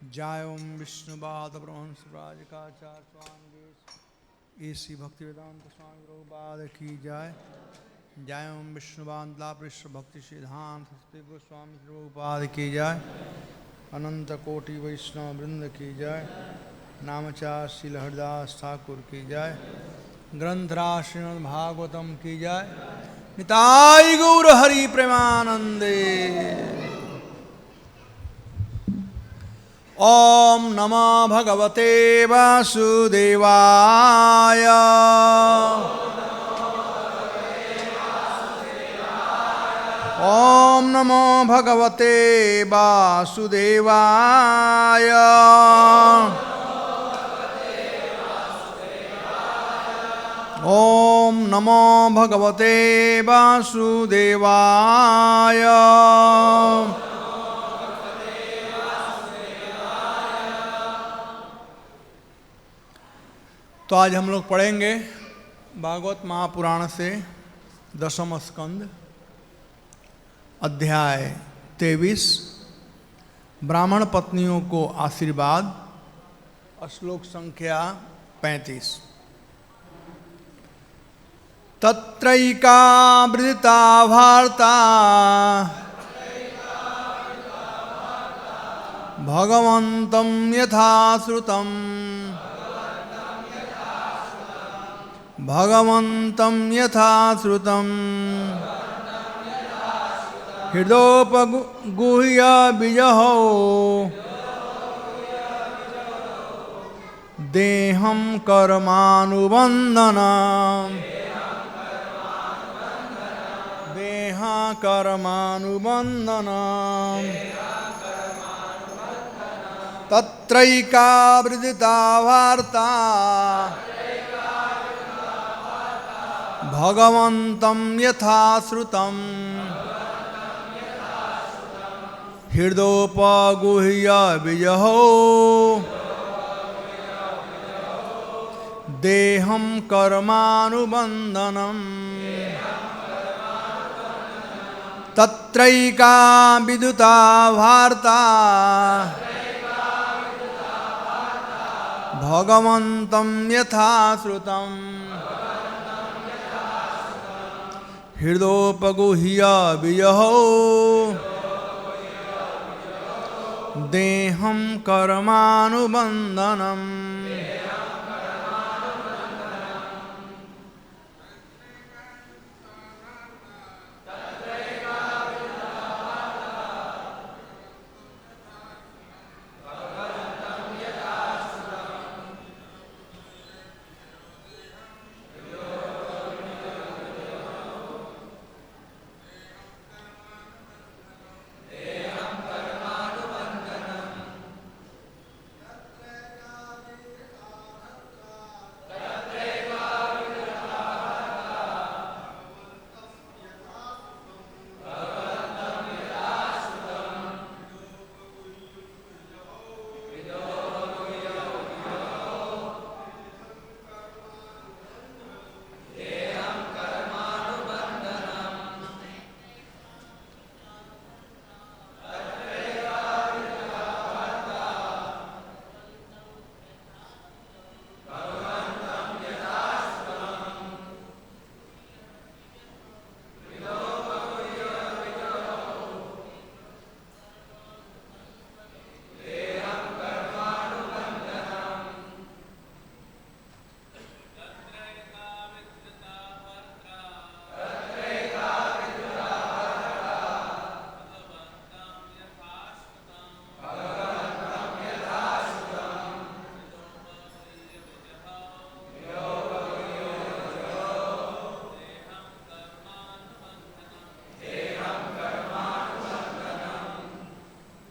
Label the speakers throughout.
Speaker 1: जय ओम विष्णुपाद ब्रह्मंसराज काचार्य स्वामी इसी भक्ति वेदांत स्वामी प्रभुपाद की जय। जय ओम विष्णुपाद लापृष्ठ भक्ति सिद्धांत सत्य गोस्वामी प्रभुपाद की जय। अनंत कोटि वैष्णव वृंद की जय। नामचार श्रील हरिदास ठाकुर की जय। ग्रंथराज श्रीमद् भागवतम की जय। निताय गौर हरि प्रेमानंदे। ओम नमो भगवते वासुदेवाय। ओम नमो भगवते वासुदेवाय। ओम नमो भगवते वासुदेवाय। तो आज हम लोग पढ़ेंगे भागवत महापुराण से दशम स्कंद अध्याय 23 ब्राह्मण पत्नियों को आशीर्वाद, श्लोक संख्या 35। तत्रैका वृता वार्ता भगवन्तं यथा श्रुतं। भगवन्तं यथा श्रुतं हृदोपगुह्य विजहो देहं कर्मानुबन्धनं। देहा कर्मानुबन्धनं तत्रैका वृदिता वार्ता भगवन्तं यथा श्रुतं हृदोपगुह्य विजहो देहं कर्मानुबन्धनं तत्रैका विदुता वार्ता भगवन्तं यथा श्रुतं हृदोपगुह्य विजहो देहं कर्मानुबन्धनं।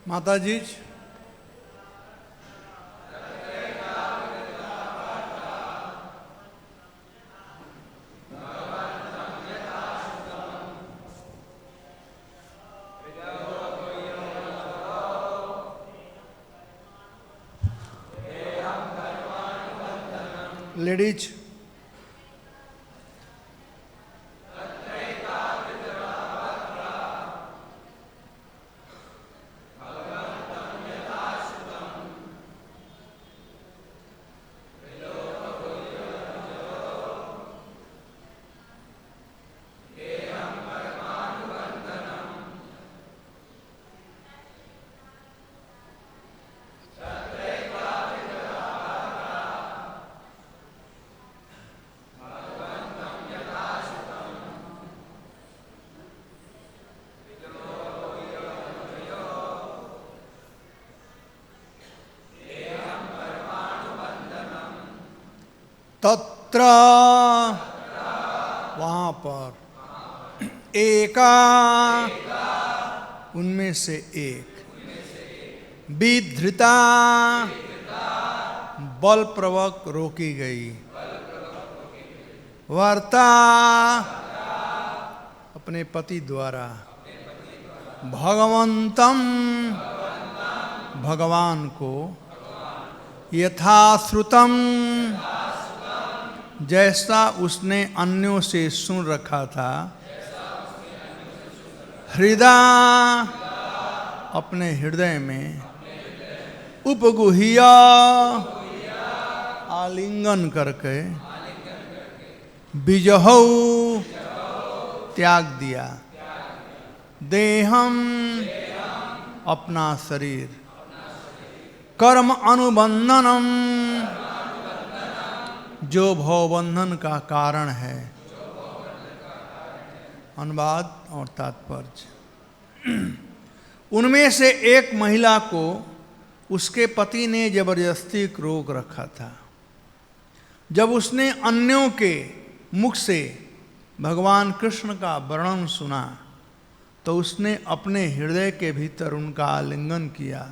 Speaker 1: माता जी लेडीज तत्र वहाँ पर एका उनमें से एक विधृता बलपूर्वक रोकी गई वार्ता अपने पति द्वारा भगवंतम भगवान को यथाश्रुतम जैसा उसने अन्यों से सुन रखा था हृदय अपने हृदय में उपगुह्य आलिंगन करके बिजहौ त्याग दिया देहम अपना शरीर कर्म अनुबंधनम जो भवबंधन का कारण है। अनुवाद और तात्पर्य। उनमें से एक महिला को उसके पति ने जबरदस्ती रोक रखा था। जब उसने अन्यों के मुख से भगवान कृष्ण का वर्णन सुना तो उसने अपने हृदय के भीतर उनका आलिंगन किया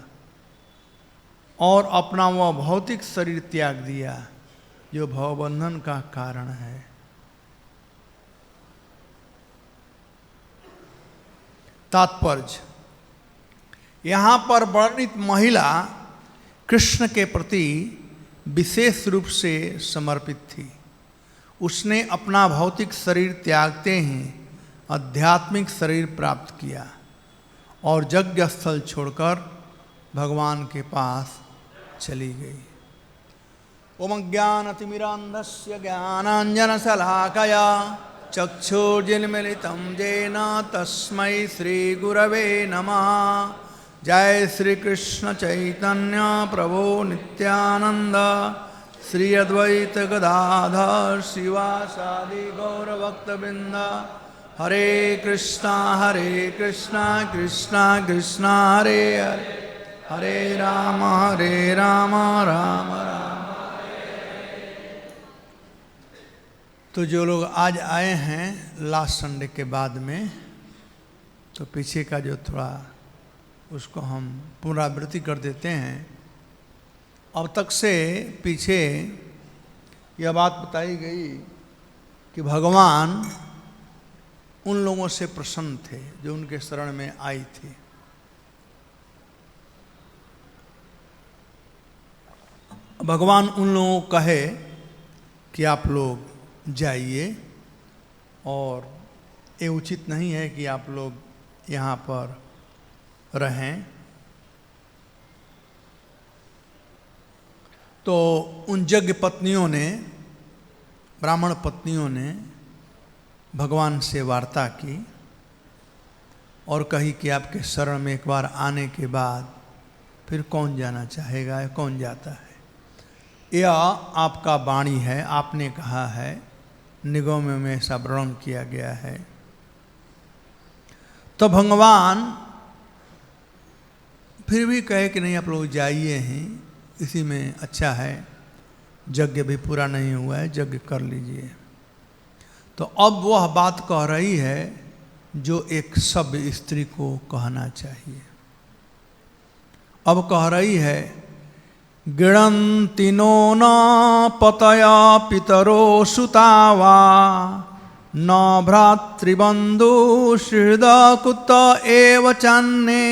Speaker 1: और अपना वह भौतिक शरीर त्याग दिया जो भवबंधन का कारण है। तात्पर्य। यहाँ पर वर्णित महिला कृष्ण के प्रति विशेष रूप से समर्पित थी। उसने अपना भौतिक शरीर त्यागते ही आध्यात्मिक शरीर प्राप्त किया और यज्ञ स्थल छोड़कर भगवान के पास चली गई। ओम ज्ञानतिमिरान्धस्य ज्ञानाञ्जनशलाकया चक्षुर्जिन्मीलितं येन तस्मै श्रीगुरवे नमः। जय श्री कृष्ण चैतन्य प्रभु नित्यानंद श्री अद्वैत गदाधर शिवासादि गौरभक्तवृंद। हरे कृष्णा कृष्णा कृष्णा हरे हरे हरे राम राम राम। तो जो लोग आज आए हैं लास्ट संडे के बाद में, तो पीछे का जो थोड़ा उसको हम पुनरावृत्ति कर देते हैं। अब तक से पीछे यह बात बताई गई कि भगवान उन लोगों से प्रसन्न थे जो उनके शरण में आई थी। भगवान उन लोगों को कहे कि आप लोग जाइए और ये उचित नहीं है कि आप लोग यहाँ पर रहें। तो उन यज्ञ पत्नियों ने, ब्राह्मण पत्नियों ने भगवान से वार्ता की और कही कि आपके शरण में एक बार आने के बाद फिर कौन जाना चाहेगा या कौन जाता है। यह आपका वाणी है, आपने कहा है, निगम में ऐसा वर्णन किया गया है। तो भगवान फिर भी कहे कि नहीं आप लोग जाइए हैं, इसी में अच्छा है, यज्ञ भी पूरा नहीं हुआ है, यज्ञ कर लीजिए। तो अब वह बात कह रही है जो एक सभ्य स्त्री को कहना चाहिए। अब कह रही है गृणन्ति नो न पतया पितरो सुतावा न भ्रातृबन्धु हृदय कुत एव चान्ये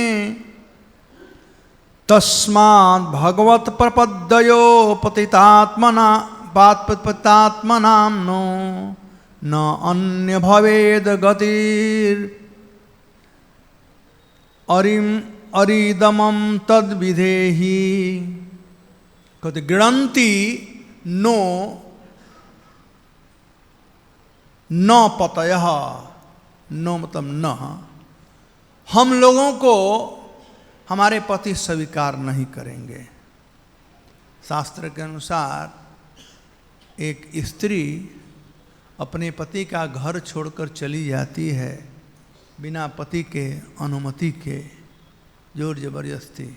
Speaker 1: तस्मात् भगवत प्रपद्यो पतितात्मनाम्नो न अन्य भवेद गतिर् अरिदमं तद विधेहि। कहते गृणन्ति नो न पतयः, नो मतलब न, हम लोगों को हमारे पति स्वीकार नहीं करेंगे। शास्त्र के अनुसार एक स्त्री अपने पति का घर छोड़कर चली जाती है बिना पति के अनुमति के, जोर जबरदस्ती।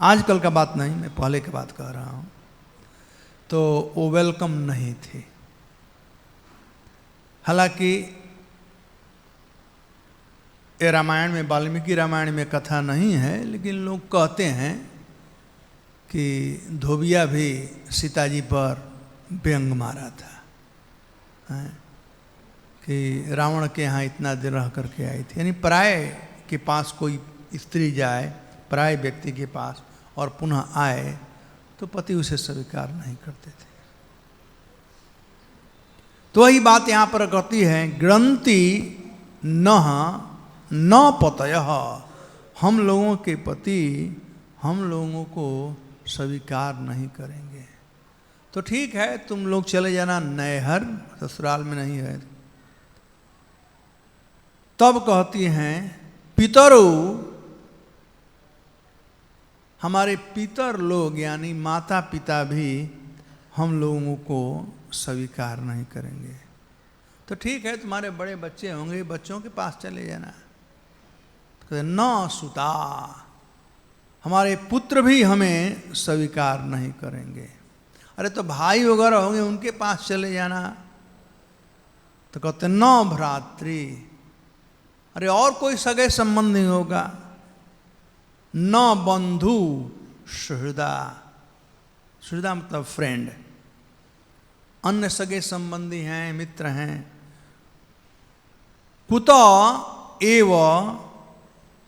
Speaker 1: आजकल का बात नहीं, मैं पहले की बात कह रहा हूँ। तो तो वो वेलकम नहीं थे। हालांकि ये रामायण में, वाल्मीकि रामायण में कथा नहीं है, लेकिन लोग कहते हैं कि धोबिया भी सीता जी पर व्यंग मारा था, कि रावण के यहाँ इतना देर रह करके आई थी। यानी पराये के पास कोई स्त्री जाए, पराये व्यक्ति के पास, और पुनः आए तो पति उसे स्वीकार नहीं करते थे। तो वही बात यहाँ पर कहती है, गृणन्ति न पतयः, हम लोगों के पति हम लोगों को स्वीकार नहीं करेंगे। तो ठीक है, तुम लोग चले जाना नैहर, ससुराल में नहीं है। तब कहती हैं, पितरो, हमारे पितर लोग यानी माता पिता भी हम लोगों को स्वीकार नहीं करेंगे। तो ठीक है, तुम्हारे बड़े बच्चे होंगे, बच्चों के पास चले जाना। तो न सुता, हमारे पुत्र भी हमें स्वीकार नहीं करेंगे। अरे तो भाई वगैरह होंगे, उनके पास चले जाना। तो कहते न भ्रातृ, अरे और कोई सगे संबंध नहीं होगा। न बंधु सुहृदा, सुहृदा मतलब फ्रेंड, अन्य सगे संबंधी हैं, मित्र हैं। कुतः एव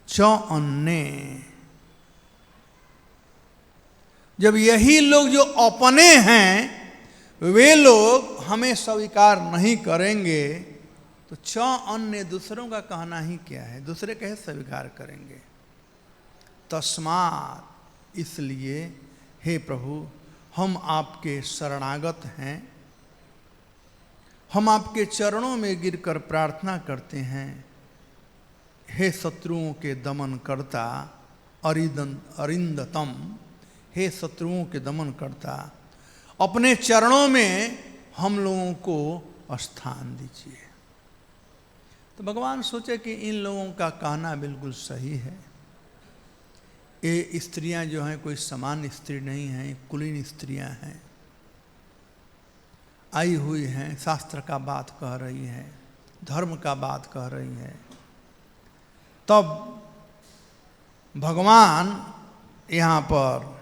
Speaker 1: च अन्ये, जब यही लोग जो अपने हैं वे लोग हमें स्वीकार नहीं करेंगे, तो च अन्य दूसरों का कहना ही क्या है, दूसरे कैसे स्वीकार करेंगे। तस्मात्, इसलिए हे प्रभु, हम आपके शरणागत हैं, हम आपके चरणों में गिरकर प्रार्थना करते हैं। हे शत्रुओं के दमन करता अरिंदतम, हे शत्रुओं के दमन करता, अपने चरणों में हम लोगों को स्थान दीजिए। तो भगवान सोचे कि इन लोगों का कहना बिल्कुल सही है। ये स्त्रियां जो हैं कोई सामान्य स्त्री नहीं हैं, कुलीन स्त्रियां हैं, आई हुई हैं, शास्त्र का बात कह रही हैं, धर्म का बात कह रही हैं। तब भगवान यहाँ पर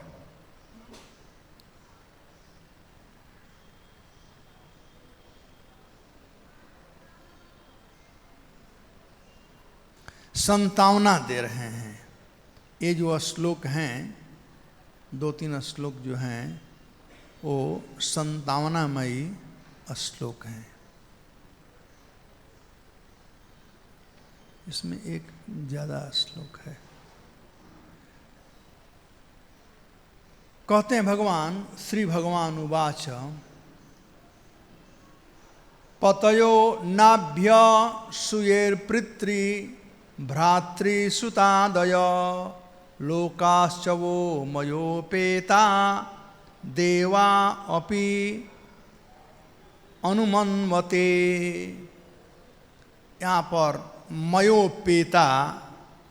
Speaker 1: संतावना दे रहे हैं। ये जो श्लोक हैं, 2-3 श्लोक जो हैं, वो संतावनामयी श्लोक हैं। इसमें एक ज़्यादा श्लोक है। कहते हैं भगवान, श्री भगवान उवाच, पतयो नाभ्य सुयेर्पृत्री भ्रातृसुतादय लोकाश्च वो मयोपेता देवा अपि अनुमन्वते। यहाँ पर मयोपेता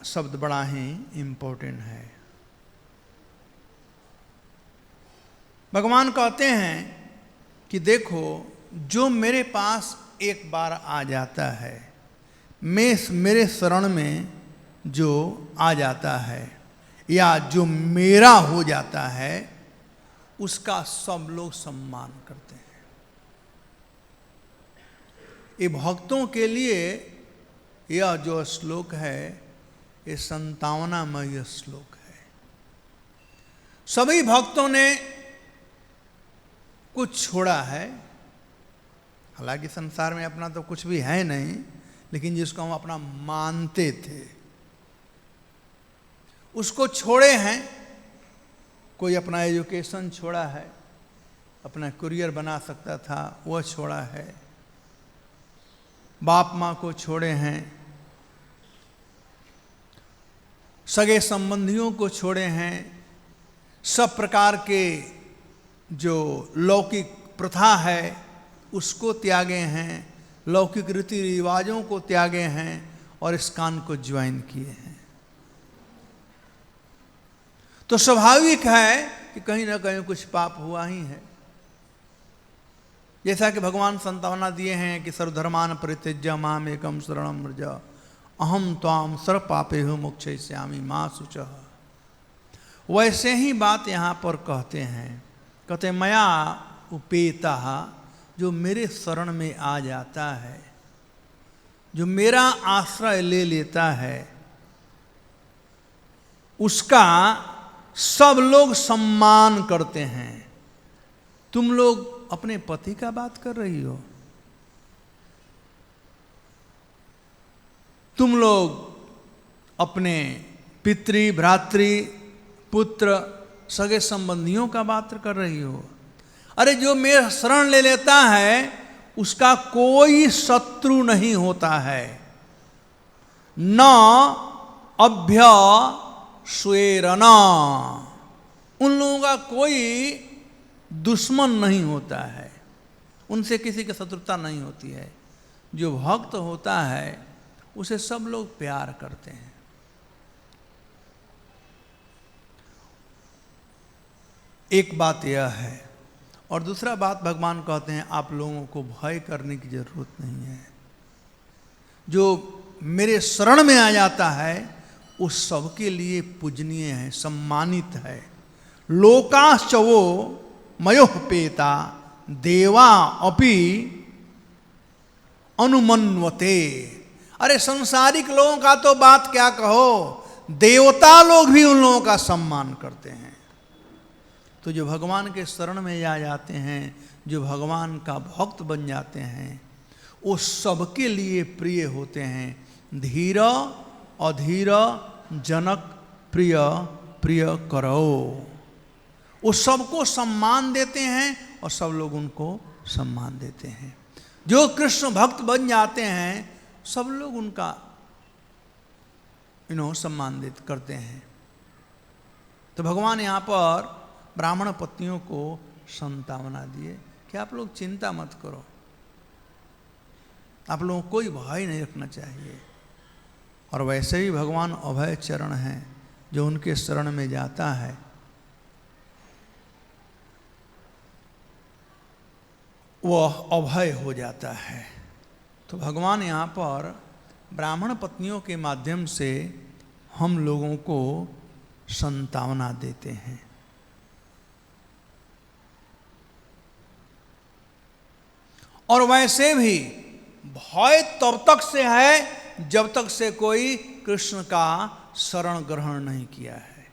Speaker 1: शब्द बड़ा ही इम्पोर्टेंट है। भगवान कहते हैं कि देखो, जो मेरे पास एक बार आ जाता है, मेरे शरण में जो आ जाता है या जो मेरा हो जाता है, उसका सब लोग सम्मान करते हैं। ये भक्तों के लिए यह जो श्लोक है, ये संतावनामय श्लोक है। सभी भक्तों ने कुछ छोड़ा है, हालांकि संसार में अपना तो कुछ भी है नहीं, लेकिन जिसको हम अपना मानते थे उसको छोड़े हैं। कोई अपना एजुकेशन छोड़ा है, अपना करियर बना सकता था वह छोड़ा है, बाप माँ को छोड़े हैं, सगे संबंधियों को छोड़े हैं, सब प्रकार के जो लौकिक प्रथा है उसको त्यागे हैं, लौकिक रीति रिवाजों को त्यागे हैं और इस्कॉन को ज्वाइन किए हैं। तो स्वाभाविक है कि कहीं ना कहीं कुछ पाप हुआ ही है। जैसा कि भगवान संतावना दिए हैं कि सर्वधर्मान परित्यज्य माम एकम शरणम व्रज अहम त्वाम सर्व पापेभ्यो मोक्षयिष्यामि मा शुचः। वैसे ही बात यहाँ पर कहते हैं, कहते मया उपेता, जो मेरे शरण में आ जाता है, जो मेरा आश्रय ले लेता है, उसका सब लोग सम्मान करते हैं। तुम लोग अपने पति का बात कर रही हो, तुम लोग अपने पितृ भ्रातृ पुत्र सगे संबंधियों का बात कर रही हो। अरे जो मेरा शरण ले लेता है उसका कोई शत्रु नहीं होता है। न अभ्य स्वेरना, उन लोगों का कोई दुश्मन नहीं होता है, उनसे किसी की शत्रुता नहीं होती है। जो भक्त होता है उसे सब लोग प्यार करते हैं। एक बात यह है, और दूसरा बात भगवान कहते हैं आप लोगों को भय करने की जरूरत नहीं है। जो मेरे शरण में आ जाता है उस सबके लिए पूजनीय है, सम्मानित है। लोकाश्च वो मयोपेता देवा अपि अनुमन्वते। अरे संसारिक लोगों का तो बात क्या कहो, देवता लोग भी उन लोगों का सम्मान करते हैं। तो जो भगवान के शरण में आ जाते हैं, जो भगवान का भक्त बन जाते हैं, वो सबके लिए प्रिय होते हैं। धीर अधीर जनक प्रिय प्रिय करो, वो सबको सम्मान देते हैं और सब लोग उनको सम्मान देते हैं। जो कृष्ण भक्त बन जाते हैं सब लोग उनका सम्मान करते हैं। तो भगवान यहाँ पर ब्राह्मण पत्नियों को संतावना दिए कि आप लोग चिंता मत करो, आप लोगों को कोई भय नहीं रखना चाहिए। और वैसे ही भगवान अभय चरण हैं, जो उनके शरण में जाता है वह अभय हो जाता है। तो भगवान यहाँ पर ब्राह्मण पत्नियों के माध्यम से हम लोगों को संतावना देते हैं। और वैसे भी भय तब तक से है जब तक से कोई कृष्ण का शरण ग्रहण नहीं किया है।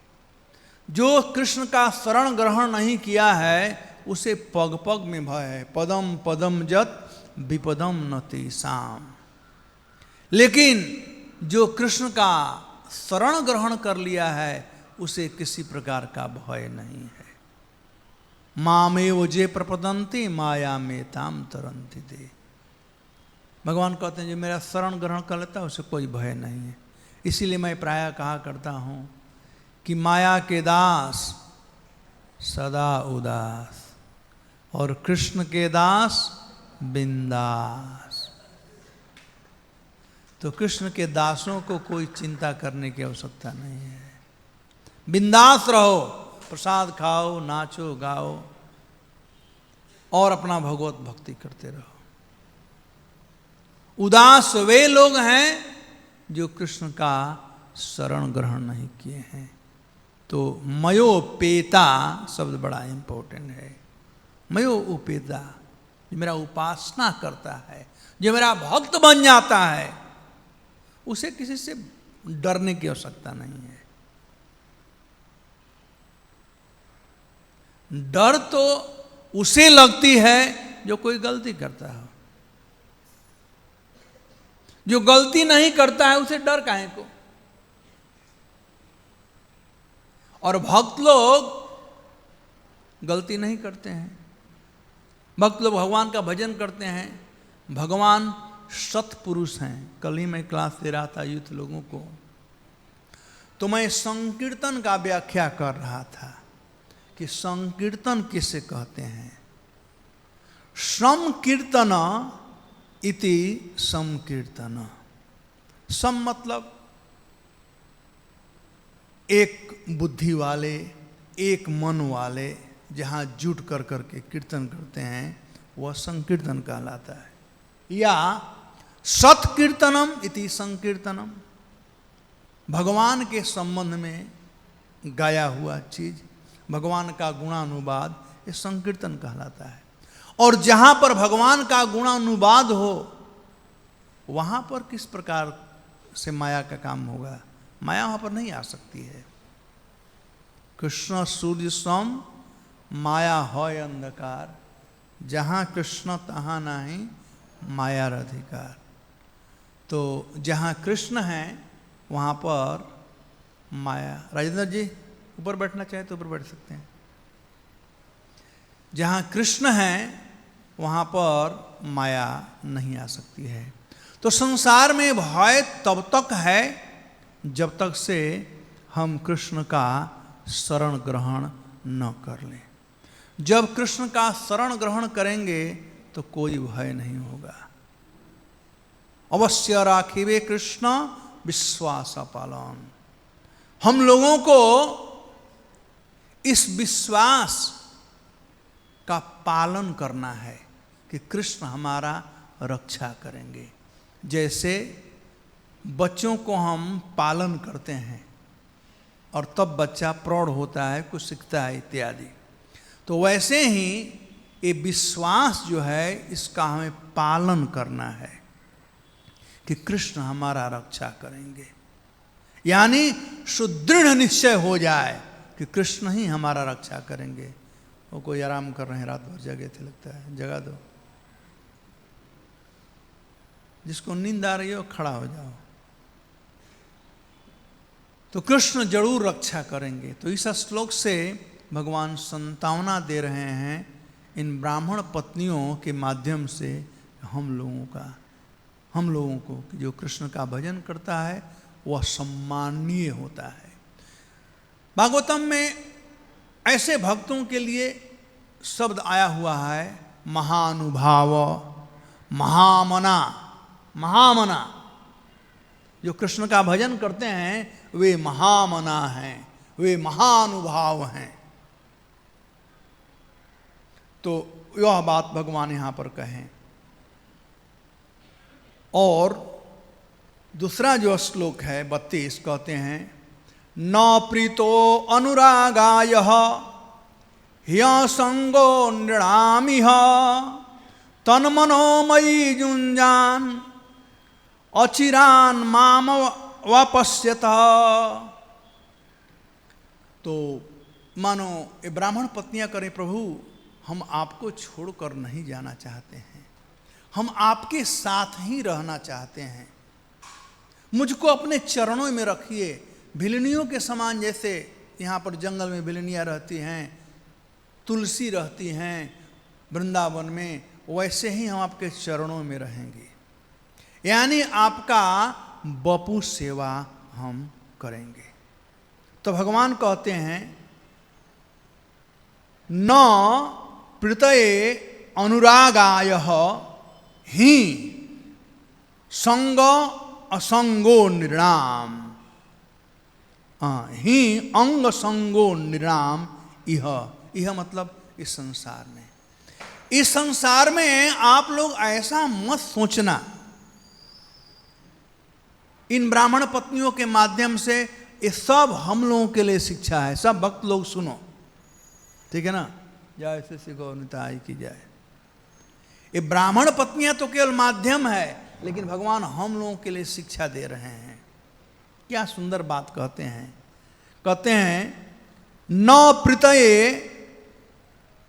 Speaker 1: जो कृष्ण का शरण ग्रहण नहीं किया है उसे पग पग में भय है। पदम पदम जत विपदम न तेषाम। लेकिन जो कृष्ण का शरण ग्रहण कर लिया है उसे किसी प्रकार का भय नहीं है। मामेव जे प्रपदन्ति माया में ताम तरन्ति ते। भगवान कहते हैं जो मेरा शरण ग्रहण कर लेता है उसे कोई भय नहीं है। इसीलिए मैं प्रायः कहा करता हूँ कि माया के दास सदा उदास और कृष्ण के दास बिंदास। तो कृष्ण के दासों को कोई चिंता करने की आवश्यकता नहीं है। बिंदास रहो, प्रसाद खाओ, नाचो गाओ और अपना भगवत भक्ति करते रहो। उदास वे लोग हैं जो कृष्ण का शरण ग्रहण नहीं किए हैं। तो मयोपेता शब्द बड़ा इंपॉर्टेंट है। मयो उपेता, जो मेरा उपासना करता है, जो मेरा भक्त बन जाता है, उसे किसी से डरने की आवश्यकता नहीं है। डर तो उसे लगती है जो कोई गलती करता है। जो गलती नहीं करता है उसे डर काहे को। और भक्त लोग गलती नहीं करते हैं। भक्त लोग भगवान का भजन करते हैं। भगवान सत्पुरुष हैं। कल ही मैं क्लास दे रहा था यूथ लोगों को, तो मैं संकीर्तन का व्याख्या कर रहा था कि संकीर्तन किसे कहते हैं। संकीर्तन इति संकीर्तन। सम मतलब एक बुद्धि वाले, एक मन वाले, जहाँ जुट कर करके कीर्तन करते हैं, वह संकीर्तन कहलाता है। या सत्कीर्तनम इति संकीर्तनम, भगवान के संबंध में गाया हुआ चीज, भगवान का गुणानुवाद, ये संकीर्तन कहलाता है। और जहां पर भगवान का गुणानुवाद हो वहां पर किस प्रकार से माया का काम होगा? माया वहां पर नहीं आ सकती है। कृष्ण सूर्य सम माया है अंधकार, जहां कृष्ण तहां नहीं माया अधिकार। तो जहां कृष्ण है वहां पर माया। राजेंद्र जी ऊपर बैठना चाहे तो ऊपर बैठ सकते हैं। जहां कृष्ण है वहां पर माया नहीं आ सकती है। तो संसार में भय तब तक है जब तक से हम कृष्ण का शरण ग्रहण न कर लें। जब कृष्ण का शरण ग्रहण करेंगे तो कोई भय नहीं होगा। अवश्य राखिवे कृष्ण विश्वास पालन। हम लोगों को इस विश्वास का पालन करना है कि कृष्ण हमारा रक्षा करेंगे। जैसे बच्चों को हम पालन करते हैं और तब बच्चा प्रौढ़ होता है, कुछ सीखता है इत्यादि, तो वैसे ही ये विश्वास जो है इसका हमें पालन करना है कि कृष्ण हमारा रक्षा करेंगे। यानी सुदृढ़ निश्चय हो जाए कि कृष्ण ही हमारा रक्षा करेंगे। वो कोई आराम कर रहे हैं, रात भर जगे थे, लगता है जगा दो। जिसको नींद आ रही हो खड़ा हो जाओ। तो कृष्ण जरूर रक्षा करेंगे। तो इस श्लोक से भगवान संतावना दे रहे हैं इन ब्राह्मण पत्नियों के माध्यम से हम लोगों को कि जो कृष्ण का भजन करता है वह सम्माननीय होता है। भागवतम में ऐसे भक्तों के लिए शब्द आया हुआ है महानुभाव, महामना। महामना जो कृष्ण का भजन करते हैं वे महामना हैं, वे महानुभाव हैं। तो यह बात भगवान यहां पर कहें। और दूसरा जो श्लोक है 32, कहते हैं न प्रीतो अनुरागाय ह्यसंगो नृणामिह तन्मनोमयी जुंजान अचिरान माम वापस्यत। तो मानो ये ब्राह्मण पत्नियां करें, प्रभु हम आपको छोड़कर नहीं जाना चाहते हैं, हम आपके साथ ही रहना चाहते हैं, मुझको अपने चरणों में रखिए। भिलनियों के समान, जैसे यहाँ पर जंगल में भिलनियाँ रहती हैं, तुलसी रहती हैं वृंदावन में, वैसे ही हम आपके चरणों में रहेंगे। यानी आपका बपू सेवा हम करेंगे। तो भगवान कहते हैं न प्रत्यय अनुरागाय ही संग असंगो निर्णाम। ही अंग संगो निर्णाम। यह मतलब इस संसार में, इस संसार में आप लोग ऐसा मत सोचना। इन ब्राह्मण पत्नियों के माध्यम से ये सब हम लोगों के लिए शिक्षा है। सब भक्त लोग सुनो, ठीक है ना? जय श्री श्री गौर निताई की जय। ये ब्राह्मण पत्नियां तो केवल माध्यम है, लेकिन भगवान हम लोगों के लिए शिक्षा दे रहे हैं। क्या सुंदर बात कहते हैं। कहते हैं न प्रत्यय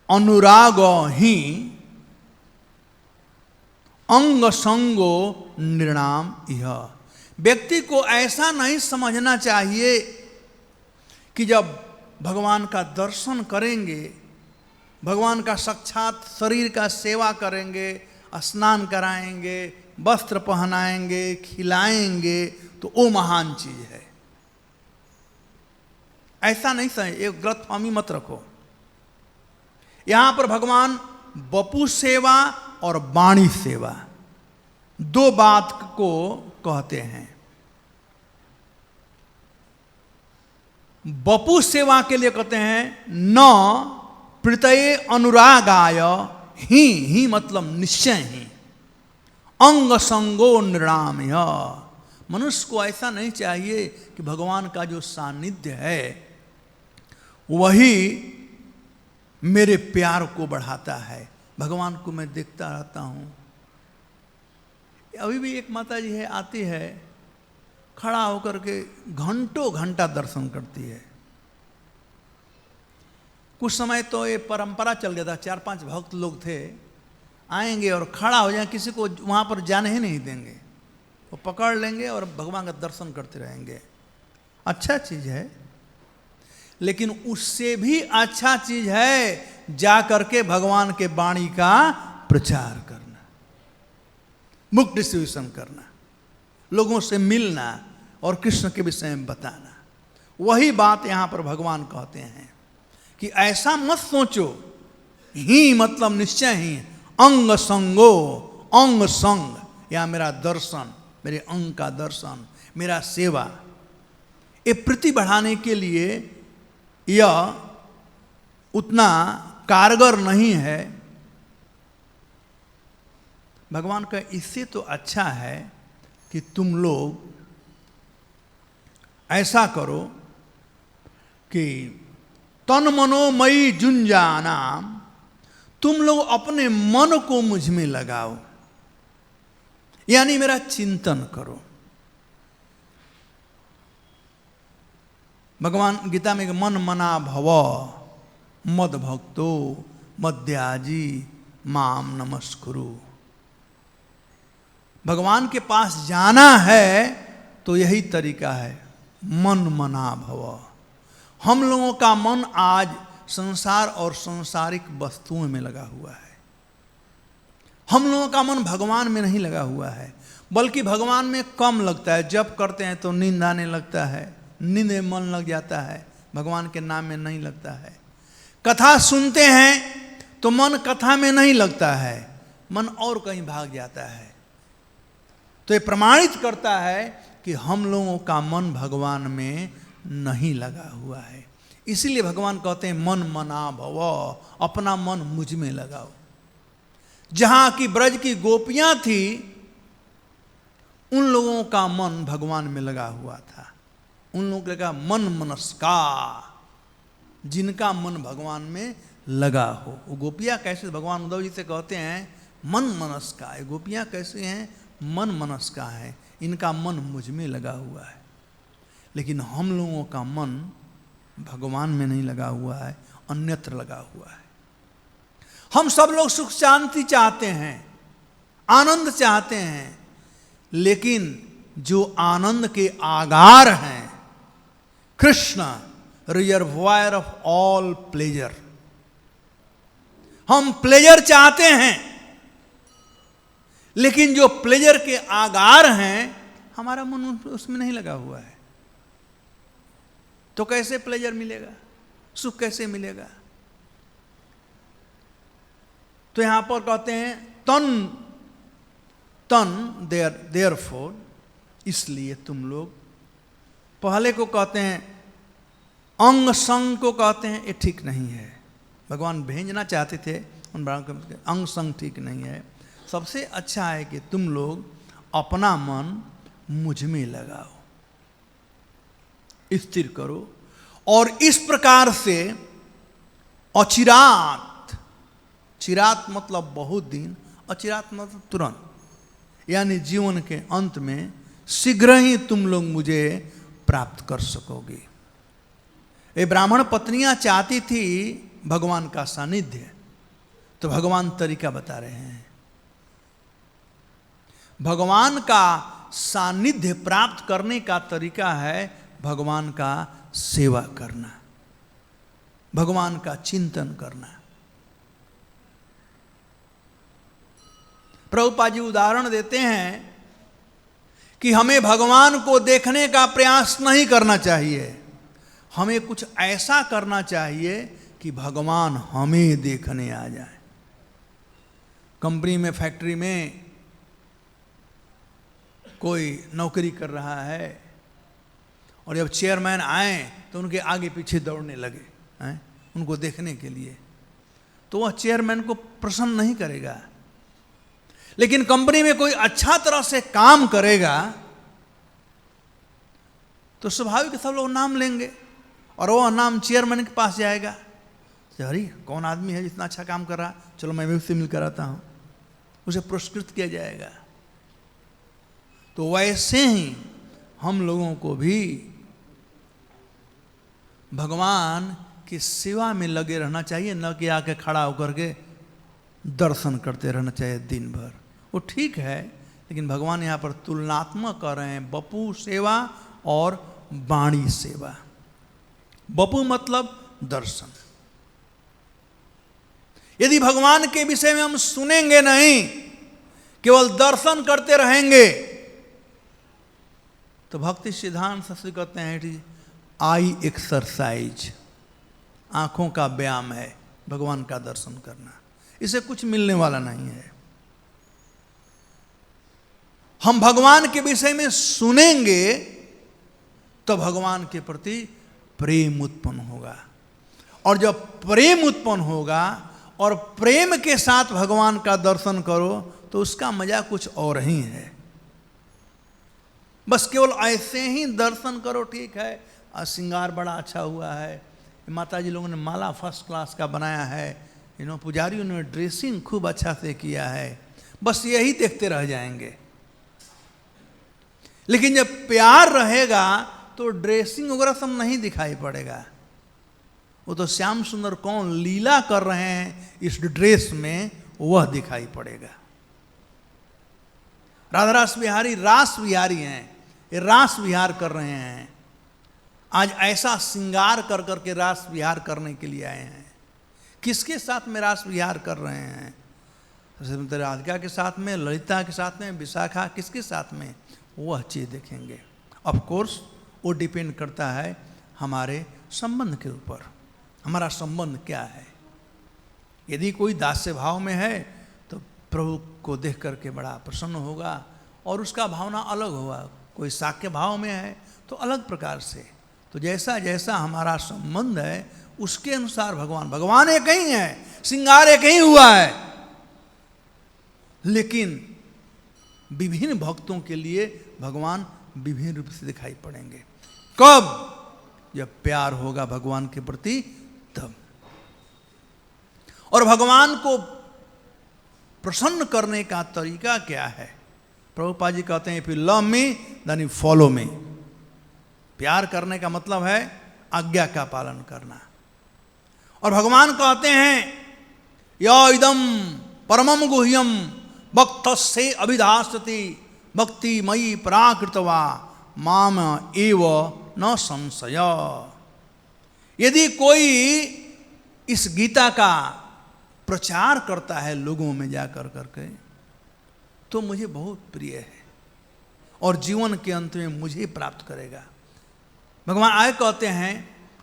Speaker 1: अनुराग ही अंग संगो निर्णाम। यह व्यक्ति को ऐसा नहीं समझना चाहिए कि जब भगवान का दर्शन करेंगे, भगवान का साक्षात शरीर का सेवा करेंगे, स्नान कराएंगे, वस्त्र पहनाएंगे, खिलाएंगे, तो वो महान चीज है। ऐसा नहीं समझ, एक गलतफहमी मत रखो। यहां पर भगवान बपू सेवा और वाणी सेवा दो बात को कहते हैं। बपू सेवा के लिए कहते हैं न प्रत्यय अनुरागाय ही मतलब निश्चय ही, अंग संगो नृणाम्य। मनुष्य को ऐसा नहीं चाहिए कि भगवान का जो सानिध्य है वही मेरे प्यार को बढ़ाता है। भगवान को मैं देखता रहता हूँ। अभी भी एक माता जी है, आती है, खड़ा होकर के घंटों घंटा दर्शन करती है। कुछ समय तो ये परंपरा चल गया था, 4-5 भक्त लोग थे, आएंगे और खड़ा हो जाए, किसी को वहाँ पर जाने ही नहीं देंगे, वो पकड़ लेंगे और भगवान का दर्शन करते रहेंगे। अच्छा चीज़ है, लेकिन उससे भी अच्छा चीज़ है जा करके भगवान के वाणी का प्रचार करना, बुक डिस्ट्रीब्यूशन करना, लोगों से मिलना और कृष्ण के विषय में बताना। वही बात यहाँ पर भगवान कहते हैं कि ऐसा मत सोचो, ही मतलब निश्चय ही, अंग संगो, अंग संग, या मेरा दर्शन, मेरे अंग का दर्शन, मेरा सेवा, ये प्रीति बढ़ाने के लिए यह उतना कारगर नहीं है। भगवान का इससे तो अच्छा है कि तुम लोग ऐसा करो कि तन मनोमयी जुंजानाम, तुम लोग अपने मन को मुझ में लगाओ, यानी मेरा चिंतन करो। भगवान गीता में मन मना भव मद भक्तो मद्याजी माम नमस्कुरु। भगवान के पास जाना है तो यही तरीका है, मन मना भव। हम लोगों का मन आज संसार और सांसारिक वस्तुओं में लगा हुआ है। हम लोगों का मन भगवान में नहीं लगा हुआ है, बल्कि भगवान में कम लगता है। जप करते हैं तो नींद आने लगता है, नींद में मन लग जाता है, भगवान के नाम में नहीं लगता है। कथा सुनते हैं तो मन कथा में नहीं लगता है, मन और कहीं भाग जाता है। तो ये प्रमाणित करता है कि हम लोगों का मन भगवान में नहीं लगा हुआ है। इसीलिए भगवान कहते हैं मन मना भव, अपना मन मुझ में लगाओ। जहां की ब्रज की गोपियां थी, उन लोगों का मन भगवान में लगा हुआ था। उन लोगों का मन मनस्का, जिनका मन भगवान में लगा हो। वो गोपियां कैसे, भगवान उद्धव जी से कहते हैं मन मनस्का। ये गोपियां कैसे हैं? मन मनस्का है, इनका मन मुझ में लगा हुआ है। लेकिन हम लोगों का मन भगवान में नहीं लगा हुआ है, अन्यत्र लगा हुआ है। हम सब लोग सुख शांति चाहते हैं, आनंद चाहते हैं, लेकिन जो आनंद के आगार हैं, Krishna reservoir of all pleasure, हम प्लेजर चाहते हैं, लेकिन जो प्लेजर के आगार हैं, हमारा मन उसमें नहीं लगा हुआ है। तो कैसे प्लेजर मिलेगा, सुख कैसे मिलेगा? तो यहां पर कहते हैं तन देयरफॉर, इसलिए तुम लोग, पहले को कहते हैं अंग संग को कहते हैं, ये ठीक नहीं है। भगवान भेजना चाहते थे उन ब्राह्मण, अंग संग ठीक नहीं है। सबसे अच्छा है कि तुम लोग अपना मन मुझ में लगाओ, स्थिर करो, और इस प्रकार से अचिरात, चिरात मतलब बहुत दिन, अचिरात मतलब तुरंत, यानी जीवन के अंत में शीघ्र ही तुम लोग मुझे प्राप्त कर सकोगे। ये ब्राह्मण पत्नियां चाहती थी भगवान का सानिध्य, तो भगवान तरीका बता रहे हैं। भगवान का सानिध्य प्राप्त करने का तरीका है भगवान का सेवा करना, भगवान का चिंतन करना। प्रभुपाद जी उदाहरण देते हैं कि हमें भगवान को देखने का प्रयास नहीं करना चाहिए, हमें कुछ ऐसा करना चाहिए कि भगवान हमें देखने आ जाए। कंपनी में, फैक्ट्री में कोई नौकरी कर रहा है और जब चेयरमैन आए तो उनके आगे पीछे दौड़ने लगे हैं उनको देखने के लिए। तो वह चेयरमैन को प्रसन्न नहीं करेगा। लेकिन कंपनी में कोई अच्छा तरह से काम करेगा तो स्वाभाविक सब लोग नाम लेंगे और वह नाम चेयरमैन के पास जाएगा। अरे कौन आदमी है जितना अच्छा काम कर रहा, चलो मैं भी उससे मिलकर आता हूं, उसे पुरस्कृत किया जाएगा। तो वैसे ही हम लोगों को भी भगवान की सेवा में लगे रहना चाहिए, न कि आके खड़ा होकर के दर्शन करते रहना चाहिए दिन भर। वो ठीक है, लेकिन भगवान यहाँ पर तुलनात्मक कर रहे हैं बपू सेवा और वाणी सेवा। बपू मतलब दर्शन। यदि भगवान के विषय में हम सुनेंगे नहीं, केवल दर्शन करते रहेंगे, तो भक्ति सिद्धांत शास्त्री कहते हैं आई एक्सरसाइज, आंखों का व्यायाम है भगवान का दर्शन करना, इसे कुछ मिलने वाला नहीं है। हम भगवान के विषय में सुनेंगे तो भगवान के प्रति प्रेम उत्पन्न होगा, और जब प्रेम उत्पन्न होगा और प्रेम के साथ भगवान का दर्शन करो तो उसका मजा कुछ और ही है। बस केवल ऐसे ही दर्शन करो, ठीक है, श्रृंगार बड़ा अच्छा हुआ है, माता जी लोगों ने माला फर्स्ट क्लास का बनाया है, पुजारियों ने ड्रेसिंग खूब अच्छा से किया है, बस यही देखते रह जाएंगे। लेकिन जब प्यार रहेगा तो ड्रेसिंग वगैरह सब नहीं दिखाई पड़ेगा। वो तो श्याम सुंदर कौन लीला कर रहे हैं इस ड्रेस में, वह दिखाई पड़ेगा। राधा रास बिहारी रास बिहारी हैं, ये रास विहार कर रहे हैं। आज ऐसा श्रृंगार कर करके रास विहार करने के लिए आए हैं। किसके साथ में रास विहार कर रहे हैं? राधिका के साथ में, ललिता के साथ में, विशाखा, किसके साथ में? वह चीज़ देखेंगे। ऑफ कोर्स वो डिपेंड करता है हमारे संबंध के ऊपर, हमारा संबंध क्या है। यदि कोई दास्य भाव में है तो प्रभु को देख करके बड़ा प्रसन्न होगा और उसका भावना अलग होगा। कोई साक्य भाव में है तो अलग प्रकार से। तो जैसा जैसा हमारा संबंध है उसके अनुसार भगवान एक ही है, श्रृंगार एक ही हुआ है, लेकिन विभिन्न भक्तों के लिए भगवान विभिन्न रूप से दिखाई पड़ेंगे। कब? जब प्यार होगा भगवान के प्रति तब। और भगवान को प्रसन्न करने का तरीका क्या है? प्रभुपाद जी कहते हैं if you love me then you follow me. प्यार करने का मतलब है आज्ञा का पालन करना। और भगवान कहते हैं या इदम परमम गुह्यम भक्तस्य अभिधास्यति भक्ति मयि प्राकृतवा माम एव न संशय। यदि कोई इस गीता का प्रचार करता है लोगों में जाकर करके तो मुझे बहुत प्रिय है और जीवन के अंत में मुझे प्राप्त करेगा। भगवान आए कहते हैं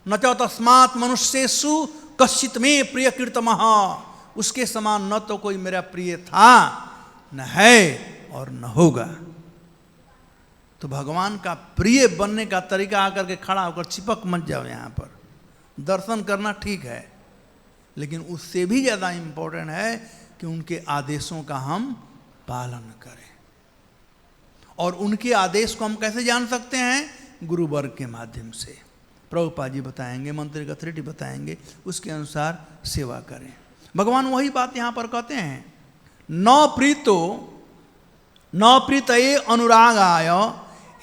Speaker 1: न च तस्मात् मनुष्येषु कश्चित् मे प्रिय कीर्तमः। उसके समान न तो कोई मेरा प्रिय था, न है और न होगा। तो भगवान का प्रिय बनने का तरीका आकर के खड़ा होकर चिपक मत जाओ। यहाँ पर दर्शन करना ठीक है, लेकिन उससे भी ज़्यादा इम्पोर्टेंट है कि उनके आदेशों का हम पालन करें। और उनके आदेश को हम कैसे जान सकते हैं? गुरु वर्ग के माध्यम से। प्रभुपाद जी बताएंगे, मंत्री अथॉरिटी बताएंगे, उसके अनुसार सेवा करें। भगवान वही बात यहाँ पर कहते हैं न प्रीतये अनुरागाय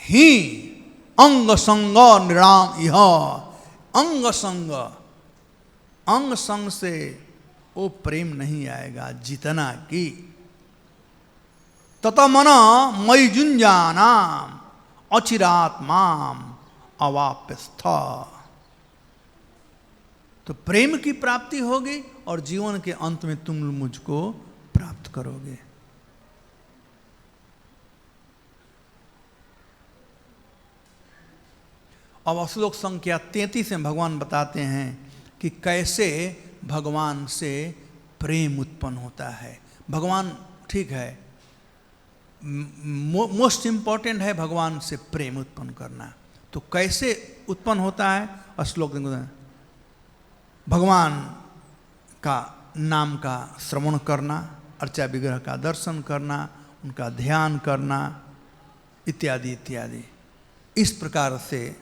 Speaker 1: ही अंग संग निराम यह। अंग संग से वो प्रेम नहीं आएगा जितना कि तत मन मयि जुंजानाम अचिरात्माम अवाप्यस्थ। तो प्रेम की प्राप्ति होगी और जीवन के अंत में तुम मुझको प्राप्त करोगे। अब श्लोक संख्या 33 में भगवान बताते हैं कि कैसे भगवान से प्रेम उत्पन्न होता है। भगवान ठीक है, मोस्ट इम्पॉर्टेंट है भगवान से प्रेम उत्पन्न करना। तो कैसे उत्पन्न होता है? श्लोक भगवान का नाम का श्रवण करना, अर्चा विग्रह का दर्शन करना, उनका ध्यान करना इत्यादि इत्यादि। इस प्रकार से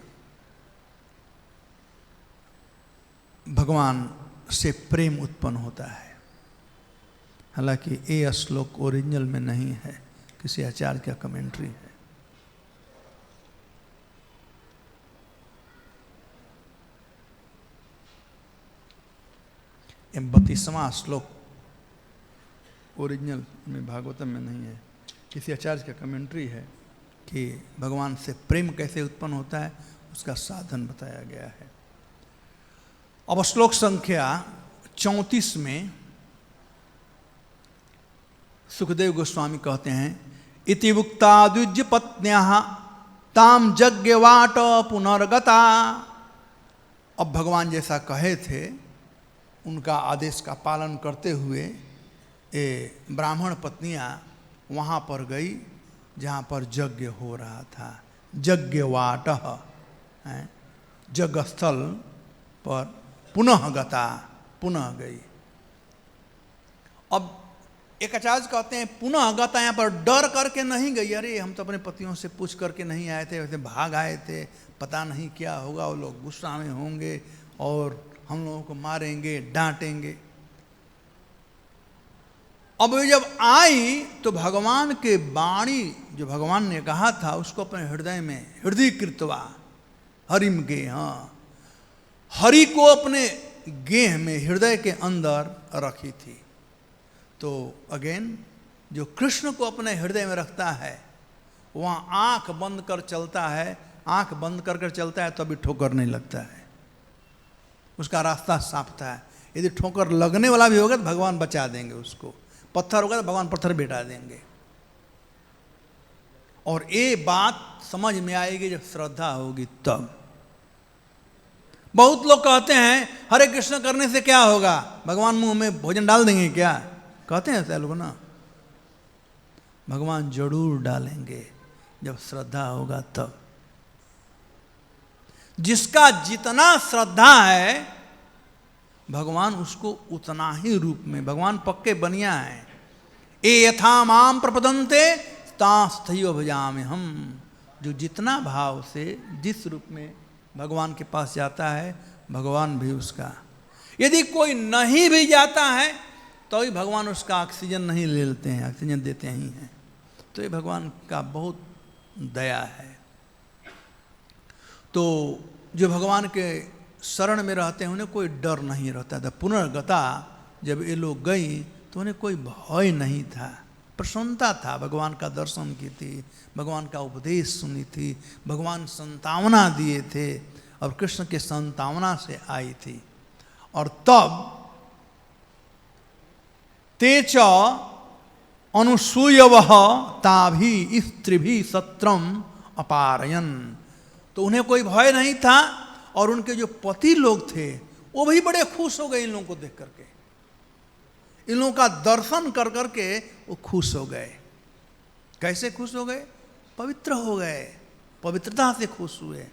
Speaker 1: भगवान से प्रेम उत्पन्न होता है। हालांकि ये श्लोक ओरिजिनल में नहीं है, किसी आचार्य का कमेंट्री है। ये 32वां श्लोक ओरिजिनल में भागवतम में नहीं है, किसी आचार्य का कमेंट्री है कि भगवान से प्रेम कैसे उत्पन्न होता है, उसका साधन बताया गया है। अब श्लोक संख्या 34 में सुखदेव गोस्वामी कहते हैं, इति उक्ता द्विज पत्न्याः ताम यज्ञवाट पुनर्गता। अब भगवान जैसा कहे थे उनका आदेश का पालन करते हुए ये ब्राह्मण पत्नियां वहाँ पर गई जहाँ पर यज्ञ हो रहा था। यज्ञवाट है, यज्ञ स्थल पर पुनः गता, पुनः गई। अब एक आचार्य कहते हैं पुनः गता, यहाँ पर डर करके नहीं गई, अरे हम तो अपने पतियों से पूछ करके नहीं आए थे, वैसे भाग आए थे, पता नहीं क्या होगा, वो लोग गुस्सा में होंगे और हम लोगों को मारेंगे, डांटेंगे। अब वे जब आई तो भगवान के वाणी जो भगवान ने कहा था उसको अपने हृदय में हृदय कृतवा हरिम गे, हाँ, हरि को अपने गेह में हृदय के अंदर रखी थी। तो अगेन जो कृष्ण को अपने हृदय में रखता है वहाँ आंख बंद कर चलता है, आंख बंद कर चलता है तो अभी ठोकर नहीं लगता है, उसका रास्ता साफ था। यदि ठोकर लगने वाला भी होगा तो भगवान बचा देंगे उसको, पत्थर होगा तो भगवान पत्थर बैठा देंगे। और ये बात समझ में आएगी जब श्रद्धा होगी तब। बहुत लोग कहते हैं हरे कृष्ण करने से क्या होगा, भगवान मुंह में भोजन डाल देंगे क्या, कहते हैं ऐसे लोग ना। भगवान जरूर डालेंगे जब श्रद्धा होगा तब। जिसका जितना श्रद्धा है भगवान उसको उतना ही रूप में, भगवान पक्के बनिया हैं। ए यथा माम प्रपदन्ते तांस्थयो भजामि हम। जो जितना भाव से जिस रूप में भगवान के पास जाता है भगवान भी उसका, यदि कोई नहीं भी जाता है तो ही भगवान उसका ऑक्सीजन नहीं ले लेते हैं, ऑक्सीजन देते ही हैं। तो ये भगवान का बहुत दया है। तो जो भगवान के शरण में रहते हैं उन्हें कोई डर नहीं रहता था। पुनर्गता जब ये लोग गई तो उन्हें कोई भय नहीं था, प्रसन्नता था। भगवान का दर्शन की थी, भगवान का उपदेश सुनी थी, भगवान संतावना दिए थे और कृष्ण के संतावना से आई थी। और तब तेच अनुसूयवः ताभि स्त्रीभि सत्रम अपारयन। तो उन्हें कोई भय नहीं था और उनके जो पति लोग थे वो भी बड़े खुश हो गए इन लोगों को देख करके, इन लोगों का दर्शन कर करके वो खुश हो गए। कैसे खुश हो गए, पवित्र हो गए, पवित्रता से खुश हुए।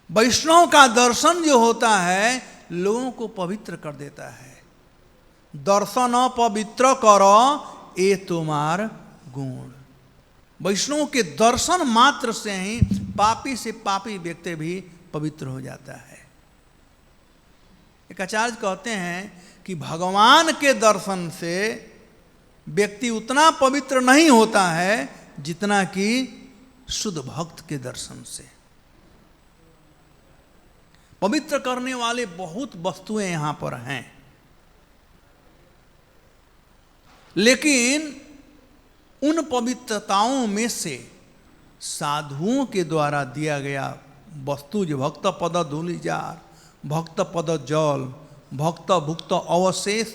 Speaker 1: वैष्णव का दर्शन जो होता है लोगों को पवित्र कर देता है। दर्शन पवित्र करो ये तुम्हार गुण। वैष्णव के दर्शन मात्र से ही पापी से पापी व्यक्ति भी पवित्र हो जाता है। एक आचार्य कहते हैं कि भगवान के दर्शन से व्यक्ति उतना पवित्र नहीं होता है जितना कि शुद्ध भक्त के दर्शन से। पवित्र करने वाले बहुत वस्तुएं यहां पर हैं, लेकिन उन पवित्रताओं में से साधुओं के द्वारा दिया गया वस्तु जो भक्त पद धूलिजार, भक्त पद जल, भक्त भुक्त अवशेष,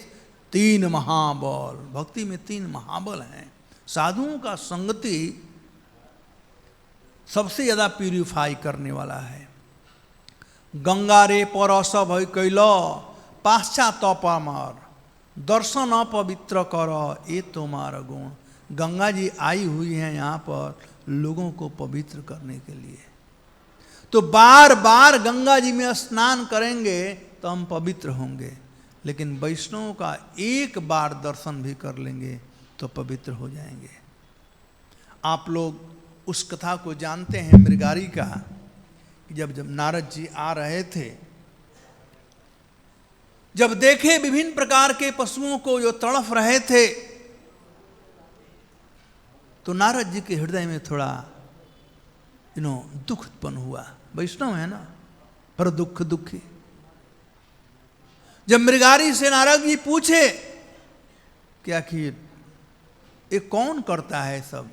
Speaker 1: 3 महाबल। भक्ति में 3 महाबल हैं। साधुओं का संगति सबसे ज्यादा प्यूरिफाई करने वाला है। गंगा रे परस भय कैल पाश्चातपामर दर्शन पवित्र कर ये तुम्हारा गुण। गंगा जी आई हुई हैं यहाँ पर लोगों को पवित्र करने के लिए। तो बार बार गंगा जी में स्नान करेंगे तो हम पवित्र होंगे, लेकिन वैष्णव का एक बार दर्शन भी कर लेंगे तो पवित्र हो जाएंगे। आप लोग उस कथा को जानते हैं मृगारी का, कि जब नारद जी आ रहे थे, जब देखे विभिन्न प्रकार के पशुओं को जो तड़फ रहे थे, तो नारद जी के हृदय में थोड़ा दुख उत्पन्न हुआ। वैष्णव है ना, पर दुखी। जब मृगारी से नारद जी पूछे कि आखिर ये कौन करता है सब,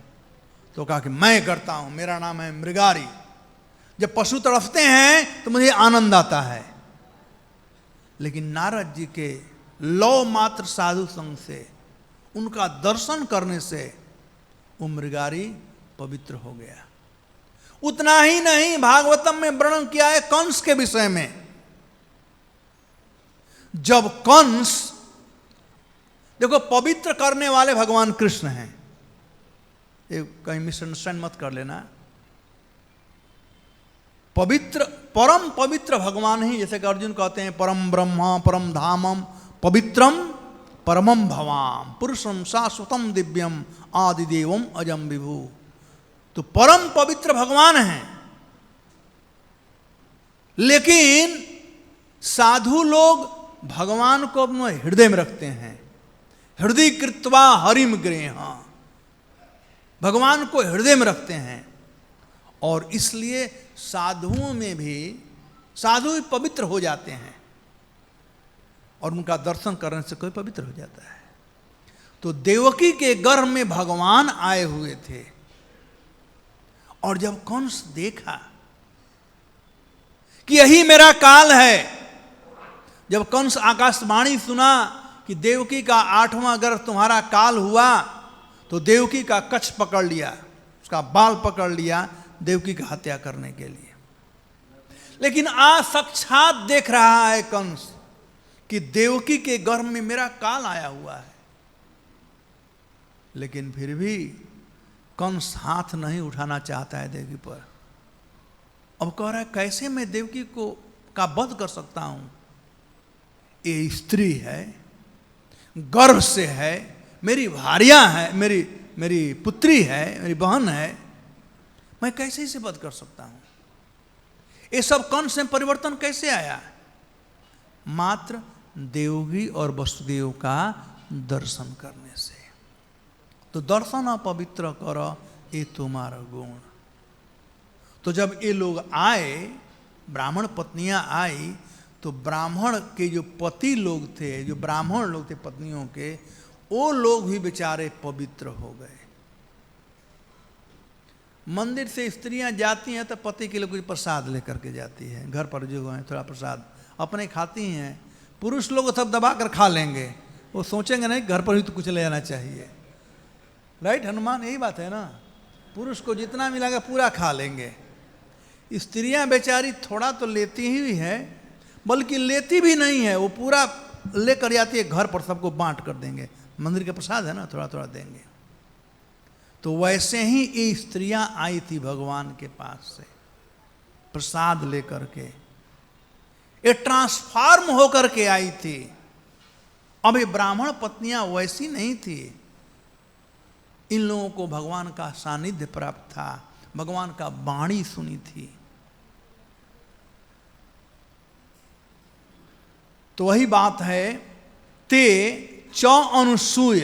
Speaker 1: तो कहा कि मैं करता हूं, मेरा नाम है मृगारी। जब पशु तड़फते हैं तो मुझे आनंद आता है। लेकिन नारद जी के लौ मात्र साधु संग से, उनका दर्शन करने से वो मृगारी पवित्र हो गया। उतना ही नहीं, भागवतम में वर्णन किया है कंस के विषय में। जब कंस, देखो पवित्र करने वाले भगवान कृष्ण हैं, कहीं मिसअंडरस्टैंड मत कर लेना। पवित्र, परम पवित्र भगवान ही, जैसे कि अर्जुन कहते हैं परम ब्रह्म परम धामम पवित्रम परमम भवाम पुरुषम शाश्वतम दिव्यम आदिदेवम अजम विभु। तो परम पवित्र भगवान हैं, लेकिन साधु लोग भगवान को अपने हृदय में रखते हैं। हृदय कृत्वा हरिम गृह, भगवान को हृदय में रखते हैं। और इसलिए साधुओं में भी, साधु भी पवित्र हो जाते हैं और उनका दर्शन करने से कोई पवित्र हो जाता है। तो देवकी के गर्भ में भगवान आए हुए थे, और जब कंस देखा कि यही मेरा काल है, जब कंस आकाशवाणी सुना कि देवकी का 8वां गर्भ तुम्हारा काल हुआ, तो देवकी का कच्छ पकड़ लिया, उसका बाल पकड़ लिया देवकी की हत्या करने के लिए। लेकिन आज साक्षात देख रहा है कंस कि देवकी के गर्भ में मेरा काल आया हुआ है, लेकिन फिर भी कंस हाथ नहीं उठाना चाहता है देवकी पर। अब कह रहा है कैसे मैं देवकी को का वध कर सकता हूं, ये स्त्री है, गर्भ से है, मेरी भार्या है, मेरी पुत्री है, मेरी बहन है, मैं कैसे इसे वध कर सकता हूं। ये सब कंस में परिवर्तन कैसे आया? मात्र देवकी और वसुदेव का दर्शन करने से। तो दर्शन अपवित्र कर ये तुम्हारा गुण। तो जब ये लोग आए, ब्राह्मण पत्नियां आई, तो ब्राह्मण के जो पति लोग थे, जो ब्राह्मण लोग थे पत्नियों के, वो लोग भी बेचारे पवित्र हो गए। मंदिर से स्त्रियां जाती हैं तो पति के लिए कुछ प्रसाद लेकर के जाती है, घर पर जो है थोड़ा प्रसाद अपने खाती हैं। पुरुष लोग सब दबा कर खा लेंगे, वो सोचेंगे नहीं घर पर ही तो कुछ ले आना चाहिए। राइट हनुमान, यही बात है ना, पुरुष को जितना मिलेगा पूरा खा लेंगे। स्त्रियां बेचारी थोड़ा तो लेती ही है, बल्कि लेती भी नहीं है, वो पूरा लेकर जाती है घर पर, सबको बांट कर देंगे। मंदिर का प्रसाद है ना, थोड़ा थोड़ा देंगे। तो वैसे ही ये स्त्रियां आई थी भगवान के पास से प्रसाद लेकर के, ये ट्रांसफॉर्म होकर के आई थी। अब ये ब्राह्मण पत्नियां वैसी नहीं थी। इन लोगों को भगवान का सानिध्य प्राप्त था, भगवान का वाणी सुनी थी। तो वही बात है, ते च अनुसूय,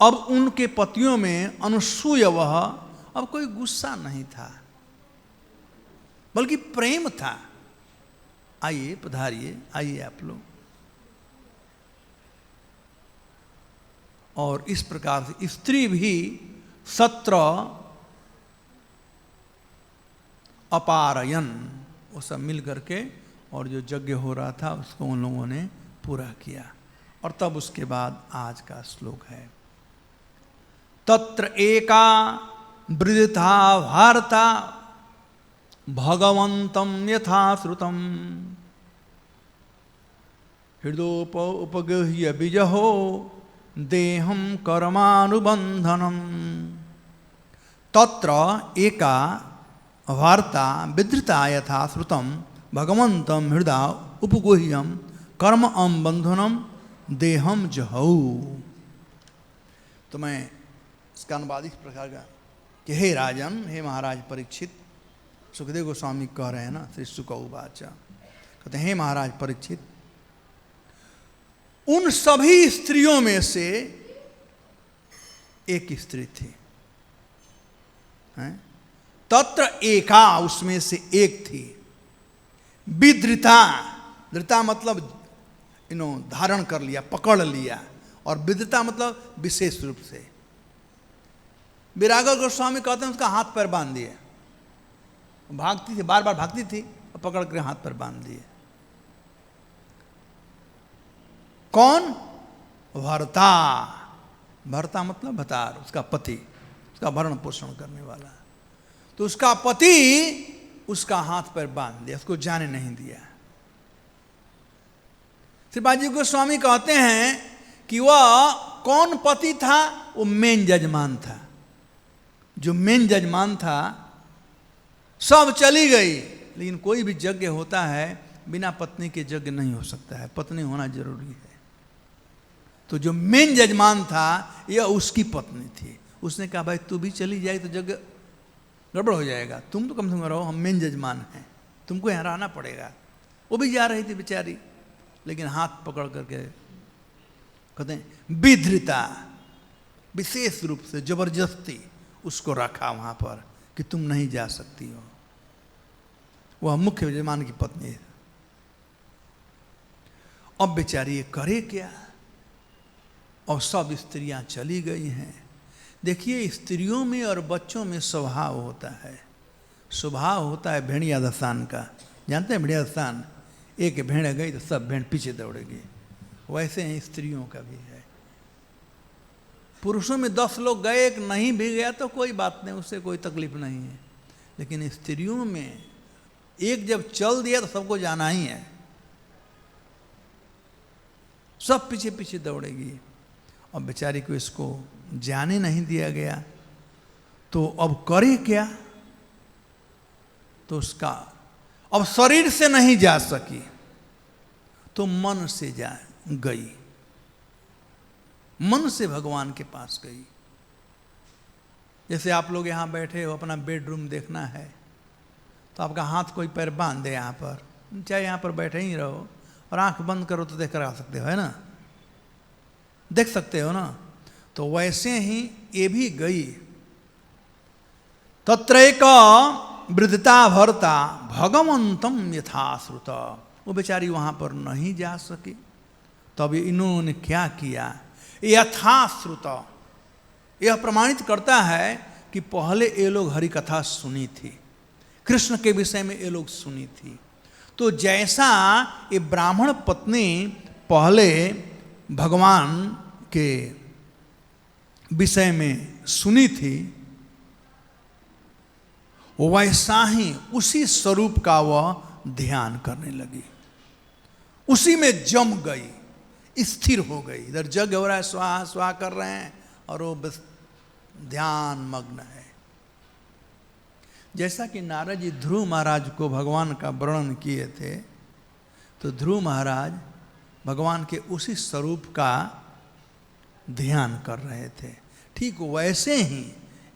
Speaker 1: अब उनके पतियों में अनुसूय वह, अब कोई गुस्सा नहीं था, बल्कि प्रेम था। आइए पधारिए, आइए आप लोग। और इस प्रकार से स्त्री भी सत्र अपारयन, वो सब मिल करके और जो यज्ञ हो रहा था उसको उन लोगों ने पूरा किया। और तब उसके बाद आज का श्लोक है, तत्र एका वृद्धा भारता भगवंतं यथा श्रुतं हृदोप उपगह्य विजहो देहं कर्मानुबंधनम। तत्र एका वार्ता विधृता यथा श्रुतं भगवंतं हृदय उपगुह्यम कर्म अम बंधनम देहम जहऊ। तो मैं इसका अनुवाद इस प्रकार का कि हे राजन, हे महाराज परीक्षित, सुखदेव गोस्वामी कह रहे हैं ना, श्री शुक उवाच, कहते हैं हे महाराज परीक्षित, उन सभी स्त्रियों में से एक स्त्री थी, तत्र एका, उसमें से एक थी, विधृता, धृता मतलब धारण कर लिया, पकड़ लिया, और विधृता मतलब विशेष रूप से। विरागर गोस्वामी कहते हैं उसका हाथ पैर बांध दिए, भागती थी, बार बार भागती थी, और पकड़ कर हाथ पैर बांध दिए। कौन? भर्ता, भर्ता मतलब भतार, उसका पति, उसका भरण पोषण करने वाला। तो उसका पति उसका हाथ पैर बांध दिया, उसको जाने नहीं दिया। श्रीपाद जी गोस्वामी कहते हैं कि वह कौन पति था? वो मेन जजमान था। जो मेन जजमान था, सब चली गई, लेकिन कोई भी यज्ञ होता है बिना पत्नी के यज्ञ नहीं हो सकता है, पत्नी होना जरूरी है। तो जो मेन जजमान था यह उसकी पत्नी थी। उसने कहा भाई तू भी चली जाए तो यज्ञ गड़बड़ हो जाएगा, तुम तो कम से कम रहो, हम मेन जजमान हैं, तुमको यहाँ रहना पड़ेगा। वो भी जा रही थी बेचारी, लेकिन हाथ पकड़ करके कहते हैं विधृता, विशेष रूप से जबरदस्ती उसको रखा वहां पर कि तुम नहीं जा सकती हो। वह मुख्य यजमान की पत्नी है। अब बेचारी ये करे क्या? और सब स्त्रियां चली गई हैं। देखिए स्त्रियों में और बच्चों में स्वभाव होता है, स्वभाव होता है भेड़िया दस्तान का। जानते हैं भेड़िया दस्तान? एक भेड़ गई तो सब भेड़ पीछे दौड़ेगी, वैसे ही स्त्रियों का भी है। पुरुषों में 10 लोग गए, एक नहीं भी गया तो कोई बात नहीं, उससे कोई तकलीफ नहीं है, लेकिन स्त्रियों में एक जब चल दिया तो सबको जाना ही है, सब पीछे पीछे दौड़ेगी। अब बेचारी को इसको जाने नहीं दिया गया, तो अब करे क्या? तो उसका अब शरीर से नहीं जा सकी तो मन से जा गई, मन से भगवान के पास गई। जैसे आप लोग यहाँ बैठे हो, अपना बेडरूम देखना है तो आपका हाथ कोई पैर बांध दे यहाँ पर, चाहे यहाँ पर बैठे ही रहो और आंख बंद करो तो देख कर आ सकते हो, है ना, देख सकते हो ना। तो वैसे ही ये भी गई। तत्रैक वृद्धता भरता भगवंतम यथाश्रुत, वो बेचारी वहां पर नहीं जा सकी। तब इन्होंने क्या किया? यथाश्रुत, यह प्रमाणित करता है कि पहले ये लोग हरि कथा सुनी थी, कृष्ण के विषय में ये लोग सुनी थी। तो जैसा ये ब्राह्मण पत्नी पहले भगवान के विषय में सुनी थी, वैसा ही उसी स्वरूप का वह ध्यान करने लगी, उसी में जम गई, स्थिर हो गई। इधर जग हो रहा है, स्वाहा स्वाहा कर रहे हैं और वो बस ध्यान मग्न है। जैसा कि नारद जी ध्रुव महाराज को भगवान का वर्णन किए थे, तो ध्रुव महाराज भगवान के उसी स्वरूप का ध्यान कर रहे थे। ठीक वैसे ही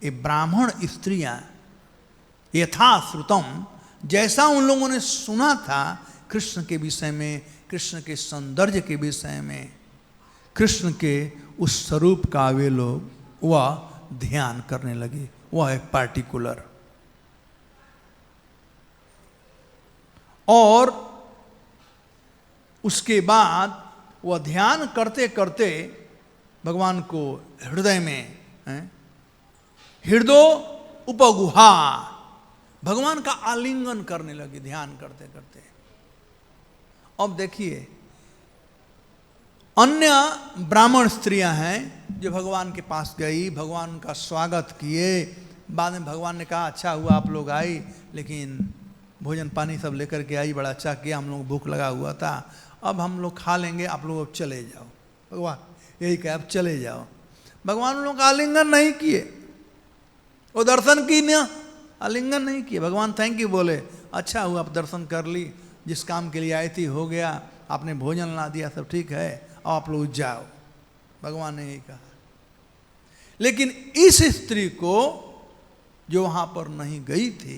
Speaker 1: ये ब्राह्मण स्त्रियां यथाश्रुतम, जैसा उन लोगों ने सुना था कृष्ण के विषय में, कृष्ण के सौंदर्य के विषय में, कृष्ण के उस स्वरूप का वे लोग वह ध्यान करने लगे। वह है पार्टिकुलर। और उसके बाद वह ध्यान करते करते भगवान को हृदय में, हृदय उपगुहा, भगवान का आलिंगन करने लगी ध्यान करते करते। अब देखिए अन्य ब्राह्मण स्त्रियां हैं जो भगवान के पास गई, भगवान का स्वागत किए। बाद में भगवान ने कहा अच्छा हुआ आप लोग आई, लेकिन भोजन पानी सब लेकर के आई, बड़ा अच्छा किया, हम लोग भूख लगा हुआ था, अब हम लोग खा लेंगे, आप लोग अब चले जाओ। भगवान यही कहा अब चले जाओ। भगवान उन लोग का आलिंगन नहीं किए, वो दर्शन की ना, आलिंगन नहीं किए। भगवान थैंक यू बोले, अच्छा हुआ आप दर्शन कर ली, जिस काम के लिए आई थी हो गया, आपने भोजन ला दिया, सब ठीक है, अब आप लोग जाओ, भगवान ने यही कहा। लेकिन इस स्त्री को जो वहां पर नहीं गई थी,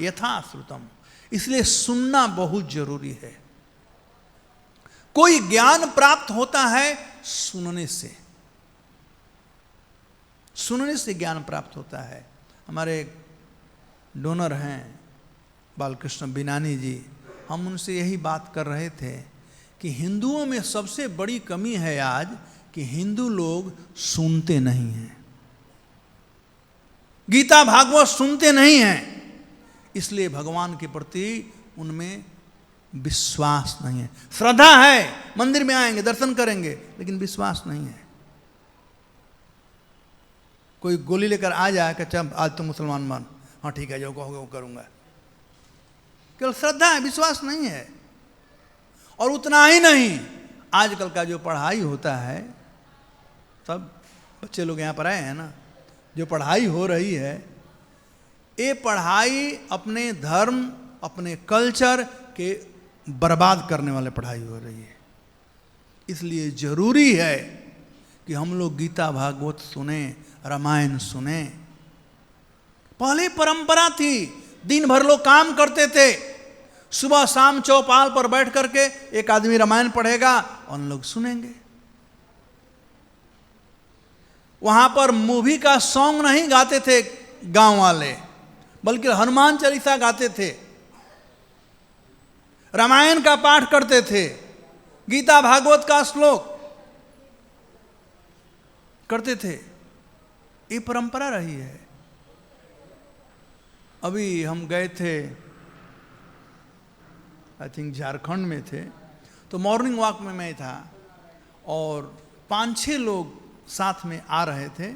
Speaker 1: यथा श्रुतम, इसलिए सुनना बहुत जरूरी है। कोई ज्ञान प्राप्त होता है सुनने से, सुनने से ज्ञान प्राप्त होता है। हमारे डोनर हैं बालकृष्ण बिनानी जी, हम उनसे यही बात कर रहे थे कि हिंदुओं में सबसे बड़ी कमी है आज कि हिंदू लोग सुनते नहीं हैं, गीता भागवत सुनते नहीं हैं, इसलिए भगवान के प्रति उनमें विश्वास नहीं है। श्रद्धा है, मंदिर में आएंगे, दर्शन करेंगे, लेकिन विश्वास नहीं है। कोई गोली लेकर आ जाए कि चल आज तो मुसलमान बन, हाँ ठीक है जो कहोगे वो करूंगा, केवल श्रद्धा है, विश्वास नहीं है। और उतना ही नहीं, आजकल का जो पढ़ाई होता है, सब बच्चे लोग यहाँ पर आए हैं ना, जो पढ़ाई हो रही है, ये पढ़ाई अपने धर्म, अपने कल्चर के बर्बाद करने वाले पढ़ाई हो रही है। इसलिए जरूरी है कि हम लोग गीता भागवत सुने, रामायण सुने। पहले परंपरा थी, दिन भर लोग काम करते थे, सुबह शाम चौपाल पर बैठ करके एक आदमी रामायण पढ़ेगा और उन लोग सुनेंगे। वहां पर मूवी का सॉन्ग नहीं गाते थे गांव वाले, बल्कि हनुमान चालीसा गाते थे, रामायण का पाठ करते थे, गीता भागवत का श्लोक करते थे। ये परंपरा रही है। अभी हम गए थे, आई थिंक झारखंड में थे, तो मॉर्निंग वॉक में मैं था और 5-6 लोग साथ में आ रहे थे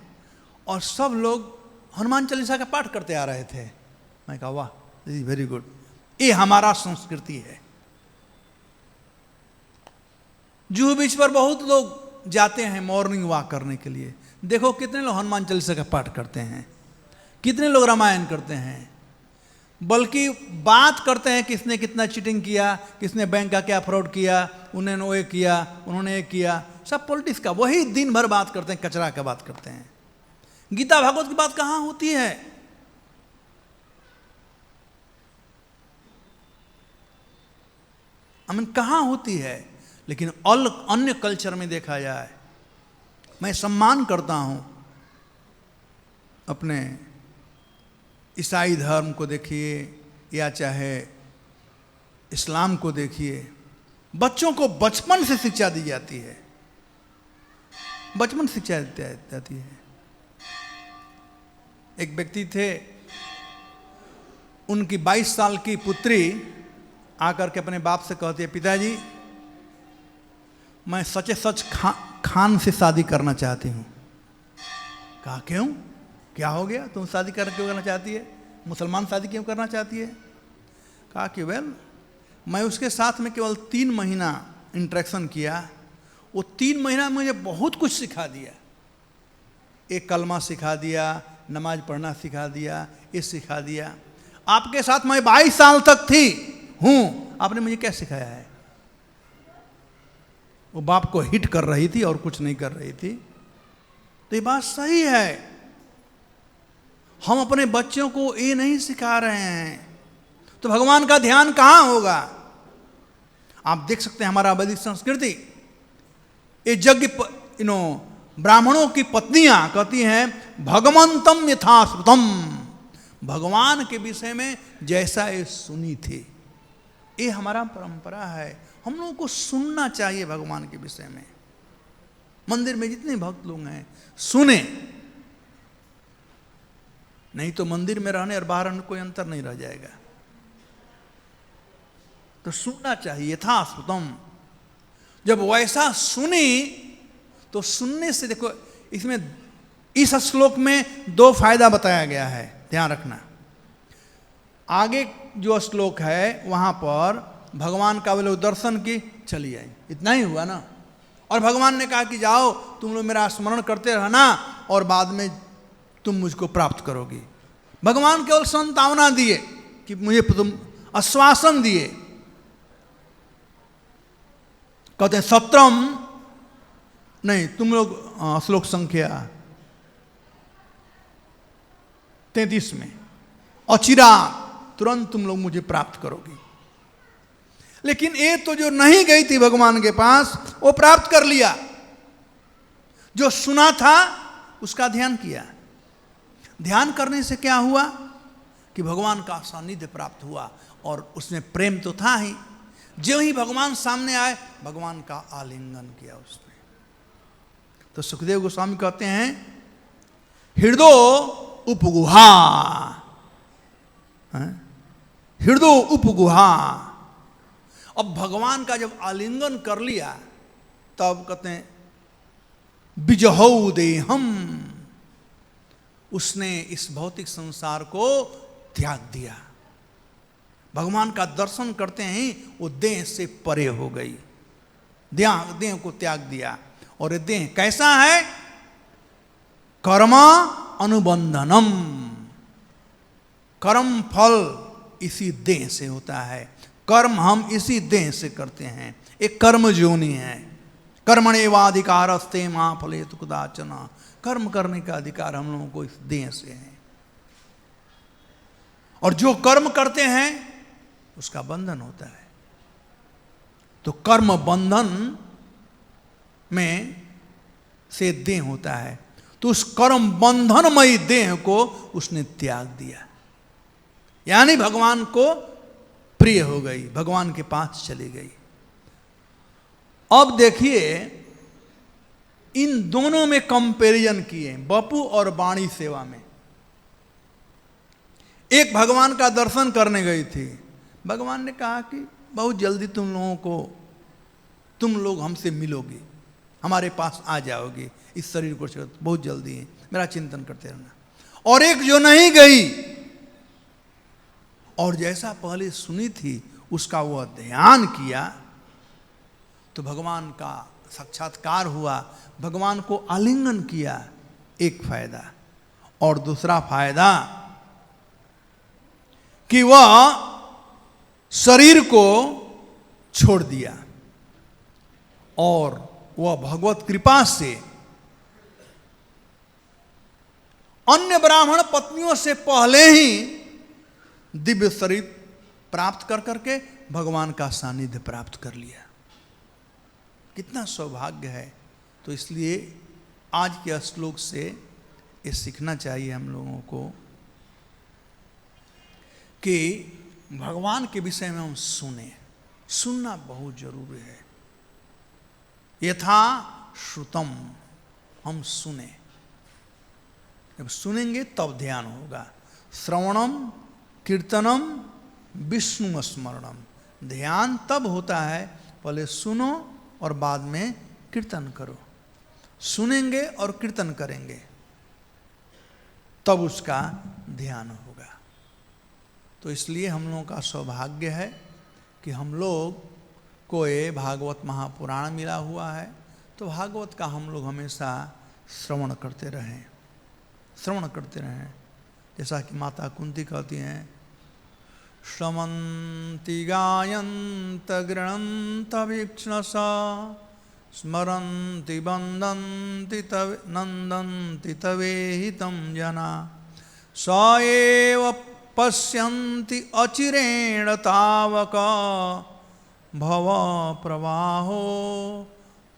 Speaker 1: और सब लोग हनुमान चालीसा का पाठ करते आ रहे थे। मैं कहा वाह, दिस इज वेरी गुड, ये हमारा संस्कृति है। जुहू बीच पर बहुत लोग जाते हैं मॉर्निंग वॉक करने के लिए, देखो कितने लोग हनुमान चालीसा का पाठ करते हैं, कितने लोग रामायण करते हैं, बल्कि बात करते हैं किसने कितना चीटिंग किया, किसने बैंक का क्या फ्रॉड किया, उन्होंने वो किया, उन्होंने एक किया, सब पॉलिटिक्स का वही दिन भर बात करते हैं, कचरा का बात करते हैं। गीता भागवत की बात कहाँ होती है? कहाँ होती है? लेकिन अन्य कल्चर में देखा जाए, मैं सम्मान करता हूं अपने ईसाई धर्म को देखिए या चाहे इस्लाम को देखिए, बच्चों को बचपन से शिक्षा दी जाती है, बचपन शिक्षा दी जाती है। एक व्यक्ति थे, उनकी 22 साल की पुत्री आकर के अपने बाप से कहती है, पिताजी मैं सचे सच खान से शादी करना चाहती हूँ। कहा क्यों, क्या हो गया, तुम शादी क्यों करना चाहती है, मुसलमान शादी क्यों करना चाहती है? कहा कि वेल, मैं उसके साथ में केवल 3 महीना इंटरेक्शन किया, वो 3 महीना मुझे बहुत कुछ सिखा दिया। एक कलमा सिखा दिया, नमाज पढ़ना सिखा दिया, ये सिखा दिया। आपके साथ मैं 22 साल तक थी हूँ, आपने मुझे क्या सिखाया है? वो बाप को हिट कर रही थी और कुछ नहीं कर रही थी। तो ये बात सही है, हम अपने बच्चों को ये नहीं सिखा रहे हैं तो भगवान का ध्यान कहाँ होगा? आप देख सकते हैं हमारा वैदिक संस्कृति, ये यज्ञ ब्राह्मणों की पत्नियां कहती हैं भगवंतम यथा श्रुतम, भगवान के विषय में जैसा ये सुनी थी। ये हमारा परंपरा है, हम लोगों को सुनना चाहिए भगवान के विषय में। मंदिर में जितने भक्त लोग हैं सुने, नहीं तो मंदिर में रहने और बाहर रहने कोई अंतर नहीं रह जाएगा। तो सुनना चाहिए था श्रुतम। जब वैसा सुनी तो सुनने से देखो, इसमें इस श्लोक में 2 फायदा बताया गया है, ध्यान रखना। आगे जो श्लोक है वहां पर भगवान का वे लोग दर्शन की चली आई, इतना ही हुआ ना। और भगवान ने कहा कि जाओ तुम लोग मेरा स्मरण करते रहना और बाद में तुम मुझको प्राप्त करोगी। भगवान केवल संतावना दिए कि मुझे तुम आश्वासन दिए कहते हैं 17 नहीं, तुम लोग श्लोक संख्या 33 में, अचिरा तुरंत तुम लोग मुझे प्राप्त करोगे। लेकिन ये तो जो नहीं गई थी भगवान के पास, वो प्राप्त कर लिया। जो सुना था उसका ध्यान किया। ध्यान करने से क्या हुआ कि भगवान का सानिध्य प्राप्त हुआ, और उसमें प्रेम तो था ही। जो ही भगवान सामने आए, भगवान का आलिंगन किया उसने। तो सुखदेव गोस्वामी कहते हैं, हृदय उपगुहा, हृदय उपगुहा। अब भगवान का जब आलिंगन कर लिया, तब कहते हैं बिजहौ देहम, उसने इस भौतिक संसार को त्याग दिया। भगवान का दर्शन करते ही वो देह से परे हो गई, देह को त्याग दिया। और ये देह कैसा है? कर्म अनुबंधनम, कर्म फल इसी देह से होता है। कर्म हम इसी देह से करते हैं, एक कर्म जोनि है। कर्मण्येवाधिकारस्ते मा फलेतु कदाचन, कर्म करने का अधिकार हम लोगों को इस देह से है। और जो कर्म करते हैं उसका बंधन होता है। तो कर्म बंधन में से देह होता है। तो उस कर्म बंधनमयी देह को उसने त्याग दिया, यानी भगवान को प्रिय हो गई, भगवान के पास चली गई। अब देखिए, इन दोनों में कंपैरिजन किए, बपू और वाणी सेवा में। एक भगवान का दर्शन करने गई थी। भगवान ने कहा कि बहुत जल्दी तुम लोग हमसे मिलोगे, हमारे पास आ जाओगे, इस शरीर को छोड़ बहुत जल्दी है, मेरा चिंतन करते रहना। और एक जो नहीं गई, और जैसा पहले सुनी थी उसका वह ध्यान किया, तो भगवान का साक्षात्कार हुआ, भगवान को आलिंगन किया। एक फायदा। और दूसरा फायदा कि वह शरीर को छोड़ दिया, और वह भगवत कृपा से अन्य ब्राह्मण पत्नियों से पहले ही दिव्य शरीर प्राप्त कर करके भगवान का सानिध्य प्राप्त कर लिया। कितना सौभाग्य है। तो इसलिए आज के श्लोक से ये सीखना चाहिए हम लोगों को कि भगवान के विषय में हम सुनना बहुत जरूरी है। यथा श्रुतम, हम सुने, जब सुनेंगे तब ध्यान होगा। श्रवणम कीर्तनम विष्णु स्मरणम, ध्यान तब होता है पहले सुनो और बाद में कीर्तन करो। सुनेंगे और कीर्तन करेंगे तब उसका ध्यान होगा। तो इसलिए हम लोगों का सौभाग्य है कि हम लोग को ये भागवत महापुराण मिला हुआ है। तो भागवत का हम लोग हमेशा श्रवण करते रहें। जैसा कि माता कुंती कहती हैं, श्रवन्ति गायन्त गृणन्त वीक्ष्णसा स्मरन्ति वन्दन्ति नन्दन्ति तवेहितं जना स एव पश्यन्ति अचिरेण तावक भव प्रवाहो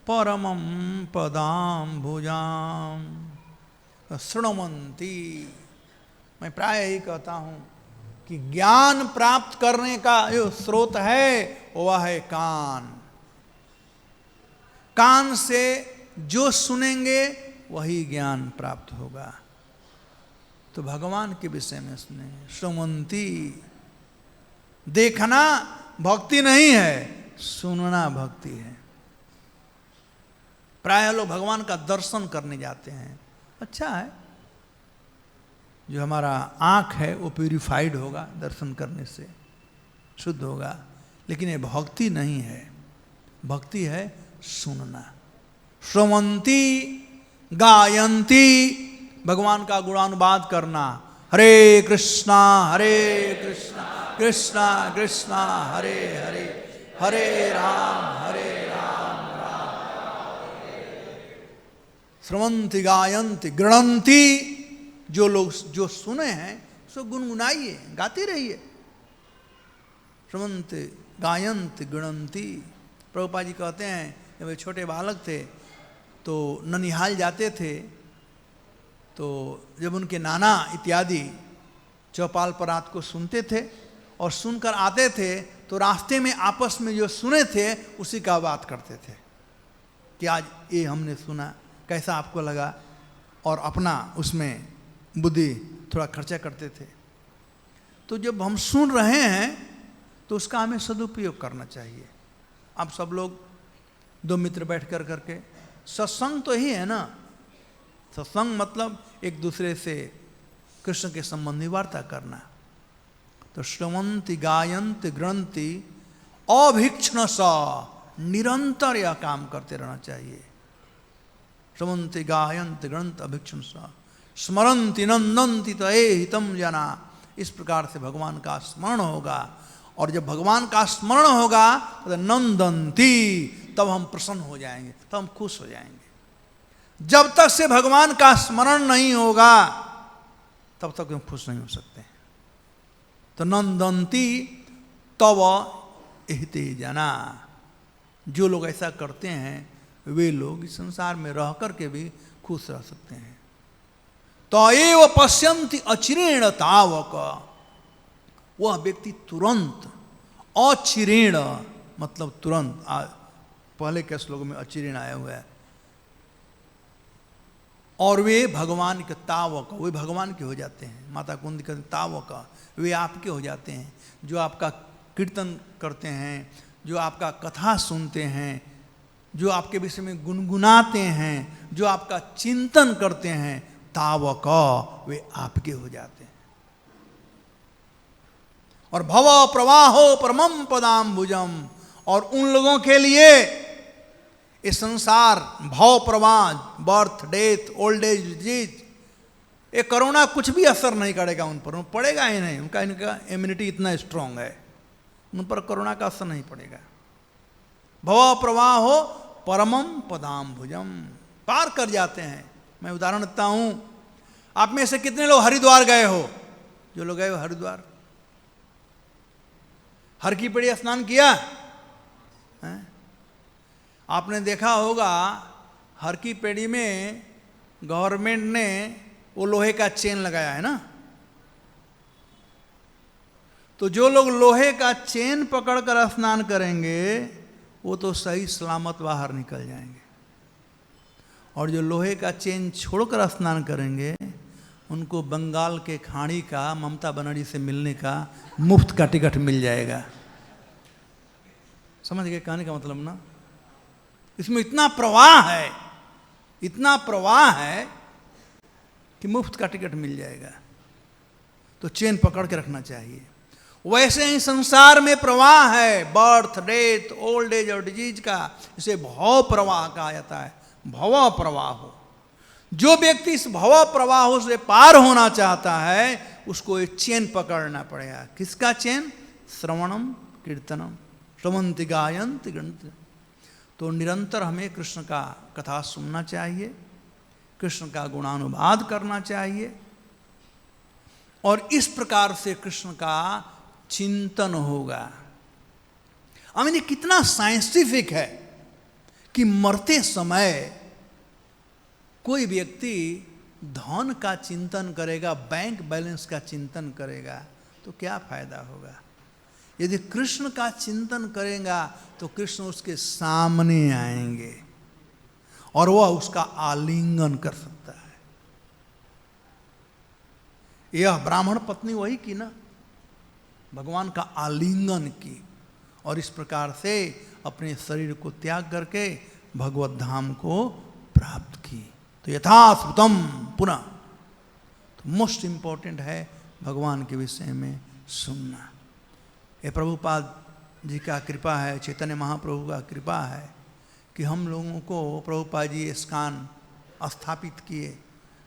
Speaker 1: परमं पदाम्बुजाम। शृण्वन्ति, मैं प्राय यही कहता हूँ कि ज्ञान प्राप्त करने का जो स्रोत है वह है कान। कान से जो सुनेंगे वही ज्ञान प्राप्त होगा। तो भगवान के विषय में सुनेंगे। श्रवन्ति, देखना भक्ति नहीं है, सुनना भक्ति है। प्राय लोग भगवान का दर्शन करने जाते हैं, अच्छा है, जो हमारा आँख है वो प्यूरिफाइड होगा, दर्शन करने से शुद्ध होगा। लेकिन ये भक्ति नहीं है, भक्ति है सुनना। श्रवन्ति गायन्ति, भगवान का गुणानुवाद करना। हरे कृष्णा कृष्णा कृष्णा हरे हरे, हरे राम श्रवंती गायंती गृणंती, जो लोग जो सुने हैं उसको गुनगुनाइए, गाते रहिए। श्रवंती गायंती गृणंती। प्रभुपाद जी कहते हैं जब वे छोटे बालक थे तो ननिहाल जाते थे, तो जब उनके नाना इत्यादि चौपाल पर रात को सुनते थे और सुनकर आते थे तो रास्ते में आपस में जो सुने थे उसी का बात करते थे कि आज ये हमने सुना, कैसा आपको लगा, और अपना उसमें बुद्धि थोड़ा खर्चा करते थे। तो जब हम सुन रहे हैं तो उसका हमें सदुपयोग करना चाहिए। आप सब लोग दो मित्र बैठ कर करके, सत्संग तो ही है ना, सत्संग मतलब एक दूसरे से कृष्ण के संबंधी वार्ता करना। तो श्रवंती गायंती गृणंती अभिक्षण सा, निरंतर यह काम करते रहना चाहिए। श्रवंती गायंती गृणंती अभिक्षण सा स्मरंती नंदंती तये हितम जना। इस प्रकार से भगवान का स्मरण होगा, और जब भगवान का स्मरण होगा तो नंदंती, तब हम प्रसन्न हो जाएंगे, तब हम खुश हो जाएंगे। जब तक से भगवान का स्मरण नहीं होगा तब तक हम खुश नहीं हो सकते। तो नंदंती तव हिते जना। जो लोग ऐसा करते हैं वे लोग इस संसार में रह करके भी खुश रह सकते हैं। तो एव पश्यन्ति अचिरेण तावक, वह व्यक्ति तुरंत, अचिरेण मतलब तुरंत, पहले के श्लोक में अचिरेण आया हुआ है, और वे भगवान के तावक, वे भगवान के हो जाते हैं। माता कुंती कहते तावक, वे आपके हो जाते हैं। जो आपका कीर्तन करते हैं, जो आपका कथा सुनते हैं, जो आपके विषय में गुनगुनाते हैं, जो आपका चिंतन करते हैं, तावक, वे आपके हो जाते हैं। और भव प्रवाहो परमम पदाम्बुजम, और उन लोगों के लिए ये संसार भव प्रवाह, birth death old age disease, ये कोरोना कुछ भी असर नहीं करेगा उन पर, पड़ेगा ही नहीं। इनका इम्यूनिटी इतना स्ट्रांग है, उन पर कोरोना का असर नहीं पड़ेगा। भव प्रवाह हो परमम पदाम्बुजम, पार कर जाते हैं। मैं उदाहरण देता हूं, आप में से कितने लोग हरिद्वार गए हो? जो लोग गए हो हरिद्वार, हर की पेड़ी स्नान किया है? आपने देखा होगा हर की पेड़ी में गवर्नमेंट ने वो लोहे का चेन लगाया है ना। तो जो लोग लोहे का चेन पकड़कर स्नान करेंगे वो तो सही सलामत बाहर निकल जाएंगे, और जो लोहे का चेन छोड़कर स्नान करेंगे उनको बंगाल के खाड़ी का ममता बनर्जी से मिलने का मुफ्त का टिकट मिल जाएगा। समझ गए कहने का मतलब ना? इसमें इतना प्रवाह है, इतना प्रवाह है कि मुफ्त का टिकट मिल जाएगा। तो चेन पकड़ के रखना चाहिए। वैसे ही संसार में प्रवाह है, बर्थ डेथ ओल्ड एज और डिजीज का, इसे भव प्रवाह कहा जाता है। भव प्रवाह हो, जो व्यक्ति इस भव प्रवाह से पार होना चाहता है उसको एक चेन पकड़ना पड़ेगा। किसका चेन? श्रवणम कीर्तनम श्रवंति गायंति गणति। तो निरंतर हमें कृष्ण का कथा सुनना चाहिए, कृष्ण का गुणानुवाद करना चाहिए, और इस प्रकार से कृष्ण का चिंतन होगा। आई मीन कितना साइंटिफिक है कि मरते समय कोई व्यक्ति धन का चिंतन करेगा, बैंक बैलेंस का चिंतन करेगा, तो क्या फायदा होगा? यदि कृष्ण का चिंतन करेगा तो कृष्ण उसके सामने आएंगे और वह उसका आलिंगन कर सकता है। यह ब्राह्मण पत्नी वही की ना, भगवान का आलिंगन की, और इस प्रकार से अपने शरीर को त्याग करके भगवत धाम को प्राप्त की। तो यथाश्रुतम पुनः, तो मोस्ट इंपॉर्टेंट है भगवान के विषय में सुनना। ये प्रभुपाद जी का कृपा है, चैतन्य महाप्रभु का कृपा है कि हम लोगों को प्रभुपाद जी इस्कॉन स्थापित किए,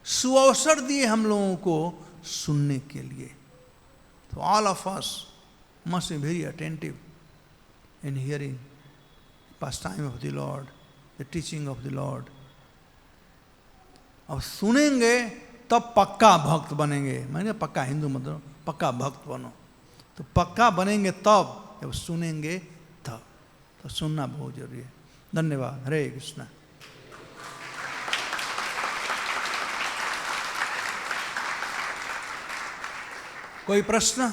Speaker 1: सुअवसर दिए हम लोगों को सुनने के लिए। तो all of us must be very attentive in hearing pastime of the Lord, the teaching of the Lord. अब सुनेंगे तब पक्का भक्त बनेंगे। मैंने पक्का हिंदू मतलब पक्का भक्त बनो, तो पक्का बनेंगे तब जब सुनेंगे तब। तो सुनना बहुत जरूरी है। धन्यवाद। हरे कृष्णा। कोई प्रश्न?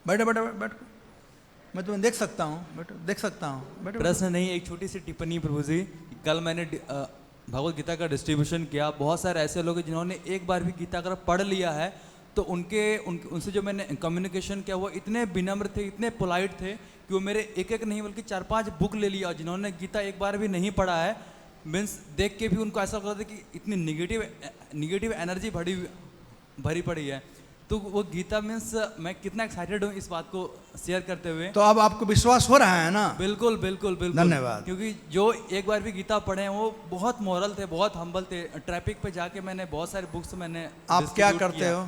Speaker 1: बैठो बैठो बैठो, मैं तुम्हें देख सकता हूँ, बैठो देख सकता हूँ, बैठो।
Speaker 2: प्रश्न नहीं, एक छोटी सी टिप्पणी प्रभु जी। कल मैंने भगवत गीता का डिस्ट्रीब्यूशन किया। बहुत सारे ऐसे लोग हैं जिन्होंने एक बार भी गीता अगर पढ़ लिया है, तो उनसे जो मैंने कम्युनिकेशन किया वो इतने विनम्र थे, इतने पोलाइट थे कि वो मेरे एक एक नहीं बल्कि 4-5 बुक ले लिया। और जिन्होंने गीता एक बार भी नहीं पढ़ा है, मीन्स देख के भी उनको ऐसा लग रहा था कि इतनी निगेटिव एनर्जी भरी पड़ी है। तो वो गीता मीन्स मैं कितना एक्साइटेड हूँ इस बात को शेयर करते हुए।
Speaker 1: तो अब आपको विश्वास हो रहा है ना?
Speaker 2: बिल्कुल बिल्कुल बिल्कुल।
Speaker 1: धन्यवाद।
Speaker 2: क्योंकि जो एक बार भी गीता पढ़े हैं वो बहुत मॉरल थे, बहुत हम्बल थे। ट्रैफिक पे जाके मैंने बहुत सारी बुक्स मैंने।
Speaker 1: आप क्या करते हो?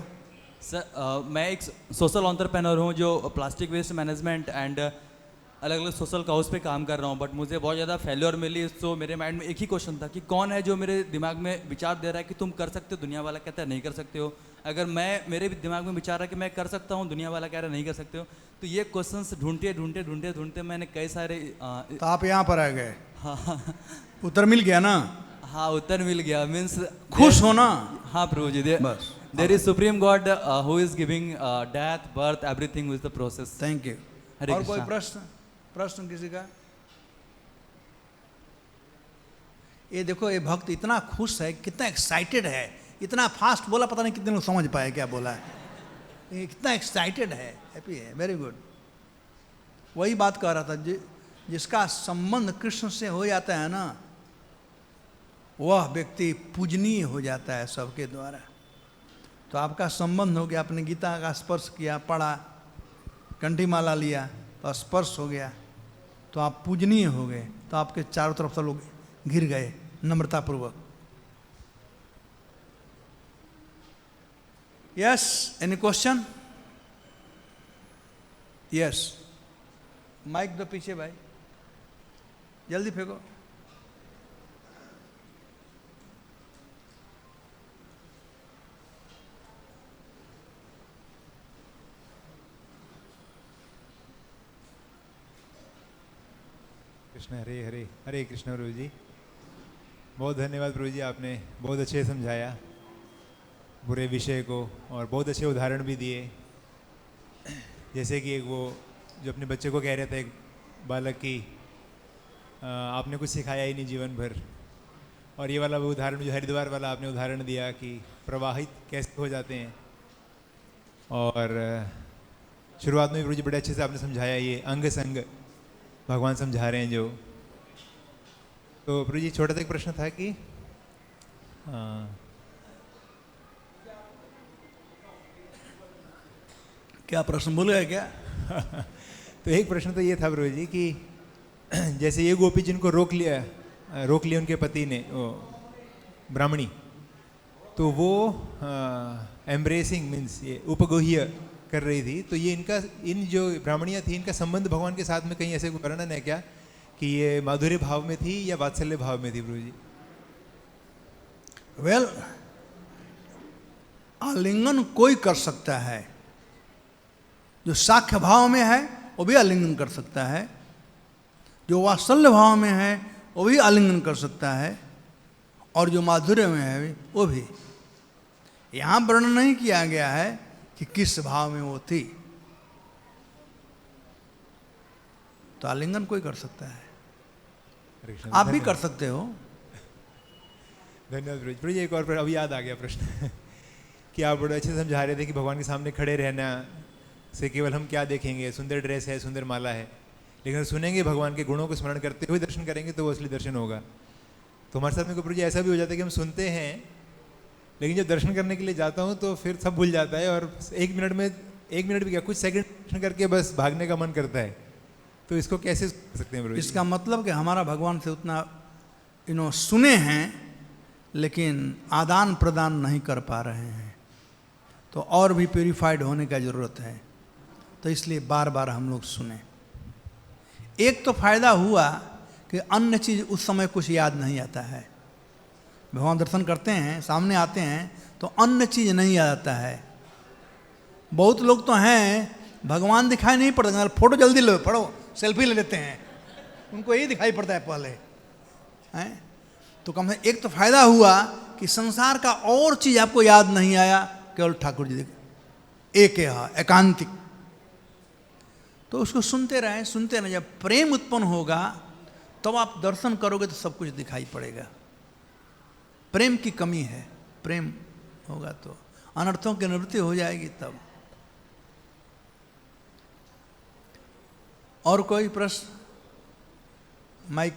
Speaker 2: सर मैं एक सोशल एंटरप्रेन्योर हूँ जो प्लास्टिक वेस्ट मैनेजमेंट एंड अलग अलग सोशल काउज पे काम कर रहा हूँ। बट मुझे बहुत ज़्यादा फेल्योर मिली, तो मेरे माइंड में एक ही क्वेश्चन था कि कौन है जो मेरे दिमाग में विचार दे रहा है कि तुम कर सकते हो, दुनिया वाला कहता है नहीं कर सकते हो। अगर मेरे दिमाग में विचार है कि मैं कर सकता हूँ, दुनिया वाला कह रहा है नहीं कर सकते हो। तो ये क्वेश्चंस ढूंढते मैंने कई सारे
Speaker 1: तो आप यहाँ पर आ गए।
Speaker 2: हाँ
Speaker 1: उत्तर मिल गया ना?
Speaker 2: हाँ उत्तर मिल गया। मीन्स
Speaker 1: खुश हो ना?
Speaker 2: हाँ प्रभु जी,
Speaker 1: बस।
Speaker 2: There is supreme god who is giving death birth everything with the process.
Speaker 1: Thank you.
Speaker 2: Hare
Speaker 1: और कोई
Speaker 2: कृष्णा।
Speaker 1: प्रश्न किसी का? ये देखो, ये भक्त इतना खुश है, कितना एक्साइटेड है, इतना फास्ट बोला, पता नहीं कितने लोग समझ पाए क्या बोला है। ये कितना एक्साइटेड है, हैप्पी है, वेरी गुड। वही बात कह रहा था, जिसका संबंध कृष्ण से हो जाता है ना, वह व्यक्ति पूजनीय हो जाता है सबके द्वारा। तो आपका संबंध हो गया, आपने गीता का स्पर्श किया, पढ़ा, कंठी माला लिया तो स्पर्श हो गया, तो आप पूजनीय हो गए। तो आपके चारों तरफ से लोग गिर गए नम्रतापूर्वक। Yes, any question? Yes, mic दो पीछे भाई, जल्दी फेंको।
Speaker 3: कृष्ण हरे हरे। हरे कृष्ण प्रभु जी, बहुत धन्यवाद प्रभु जी, आपने बहुत अच्छे समझाया बुरे विषय को और बहुत अच्छे उदाहरण भी दिए। जैसे कि एक वो जो अपने बच्चे को कह रहे थे, एक बालक की आपने कुछ सिखाया ही नहीं जीवन भर। और ये वाला वो उदाहरण जो हरिद्वार वाला आपने उदाहरण दिया कि प्रवाहित कैसे हो जाते हैं। और शुरुआत में प्रभु जी बड़े अच्छे से आपने समझाया, ये अंग संग भगवान समझा रहे हैं जो। तो प्रभु जी छोटा सा एक प्रश्न था कि
Speaker 1: क्या प्रश्न भूल गए क्या?
Speaker 3: तो एक प्रश्न तो ये था प्रभु जी कि जैसे ये गोपी जिनको रोक लिया उनके पति ने, ब्राह्मणी, तो वो एम्ब्रेसिंग मीन्स ये उपगोह्य कर रही थी। तो ये इन जो ब्राह्मणियाँ थी, इनका संबंध भगवान के साथ में कहीं ऐसे वर्णन है क्या कि ये माधुर्य भाव में थी या वात्सल्य भाव में थी प्रभु जी?
Speaker 1: वेल, आलिंगन कोई कर सकता है, जो साख्य भाव में है वो भी आलिंगन कर सकता है, जो वात्सल्य भाव में है वो भी आलिंगन कर सकता है, और जो माधुर्य में है वो भी। यहाँ वर्णन नहीं किया गया है कि किस भाव में वो थी। तो आलिंगन कोई कर सकता है, आप भी कर सकते हो।
Speaker 3: धन्यवाद प्रभु जी। एक और अभी याद आ गया प्रश्न कि आप बड़े अच्छे से समझा रहे थे कि भगवान के सामने खड़े रहना से केवल हम क्या देखेंगे, सुंदर ड्रेस है, सुंदर माला है, लेकिन सुनेंगे भगवान के गुणों को स्मरण करते हुए दर्शन करेंगे तो वो असली दर्शन होगा। तो हमारे साथ में प्रभु जी ऐसा भी हो जाता है कि हम सुनते हैं, लेकिन जब दर्शन करने के लिए जाता हूँ तो फिर सब भूल जाता है, और 1 मिनट भी क्या, कुछ सेकंड दर्शन करके बस भागने का मन करता है। तो इसको कैसे कर सकते हैं प्रभु जी?
Speaker 1: इसका मतलब कि हमारा भगवान से उतना सुने हैं लेकिन आदान प्रदान नहीं कर पा रहे हैं, तो और भी प्यूरिफाइड होने का ज़रूरत है। तो इसलिए बार बार हम लोग सुने। एक तो फायदा हुआ कि अन्य चीज़ उस समय कुछ याद नहीं आता है। भगवान दर्शन करते हैं, सामने आते हैं तो अन्य चीज़ नहीं याद आता है। बहुत लोग तो हैं भगवान दिखाई नहीं पड़ता, फोटो जल्दी लो, पढ़ो, सेल्फी ले लेते हैं, उनको यही दिखाई पड़ता है पहले हैं। तो कम से एक तो फायदा हुआ कि संसार का और चीज़ आपको याद नहीं आया, केवल ठाकुर जी एक है एकांतिक। तो उसको सुनते रहें, सुनते रहें। जब प्रेम उत्पन्न होगा तब आप दर्शन करोगे तो सब कुछ दिखाई पड़ेगा। प्रेम की कमी है, प्रेम होगा तो अनर्थों की निवृत्ति हो जाएगी तब। और कोई प्रश्न? माइक।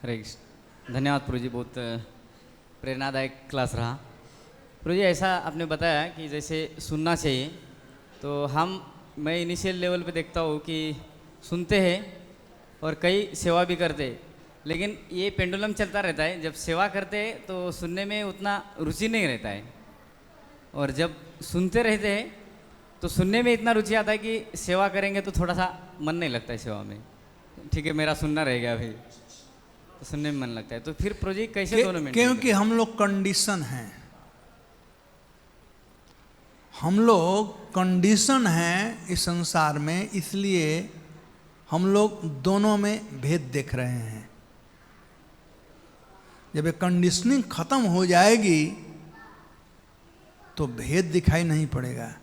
Speaker 4: हरे कृष्ण। धन्यवाद प्रभु जी, बहुत प्रेरणादायक क्लास रहा। प्रभु जी ऐसा आपने बताया कि जैसे सुनना चाहिए, तो मैं इनिशियल लेवल पे देखता हूँ कि सुनते हैं और कई सेवा भी करते हैं, लेकिन ये पेंडुलम चलता रहता है। जब सेवा करते हैं तो सुनने में उतना रुचि नहीं रहता है, और जब सुनते रहते हैं तो सुनने में इतना रुचि आता है कि सेवा करेंगे तो थोड़ा सा मन नहीं लगता है सेवा में। ठीक है, मेरा सुनना रह गया अभी, तो सुनने में मन लगता है। तो फिर प्रोजेक्ट कैसे दोनों में?
Speaker 1: क्योंकि हम लोग कंडीशन हैं, हम लोग कंडीशन हैं इस संसार में, इसलिए हम लोग दोनों में भेद देख रहे हैं। जब ये कंडीशनिंग खत्म हो जाएगी तो भेद दिखाई नहीं पड़ेगा।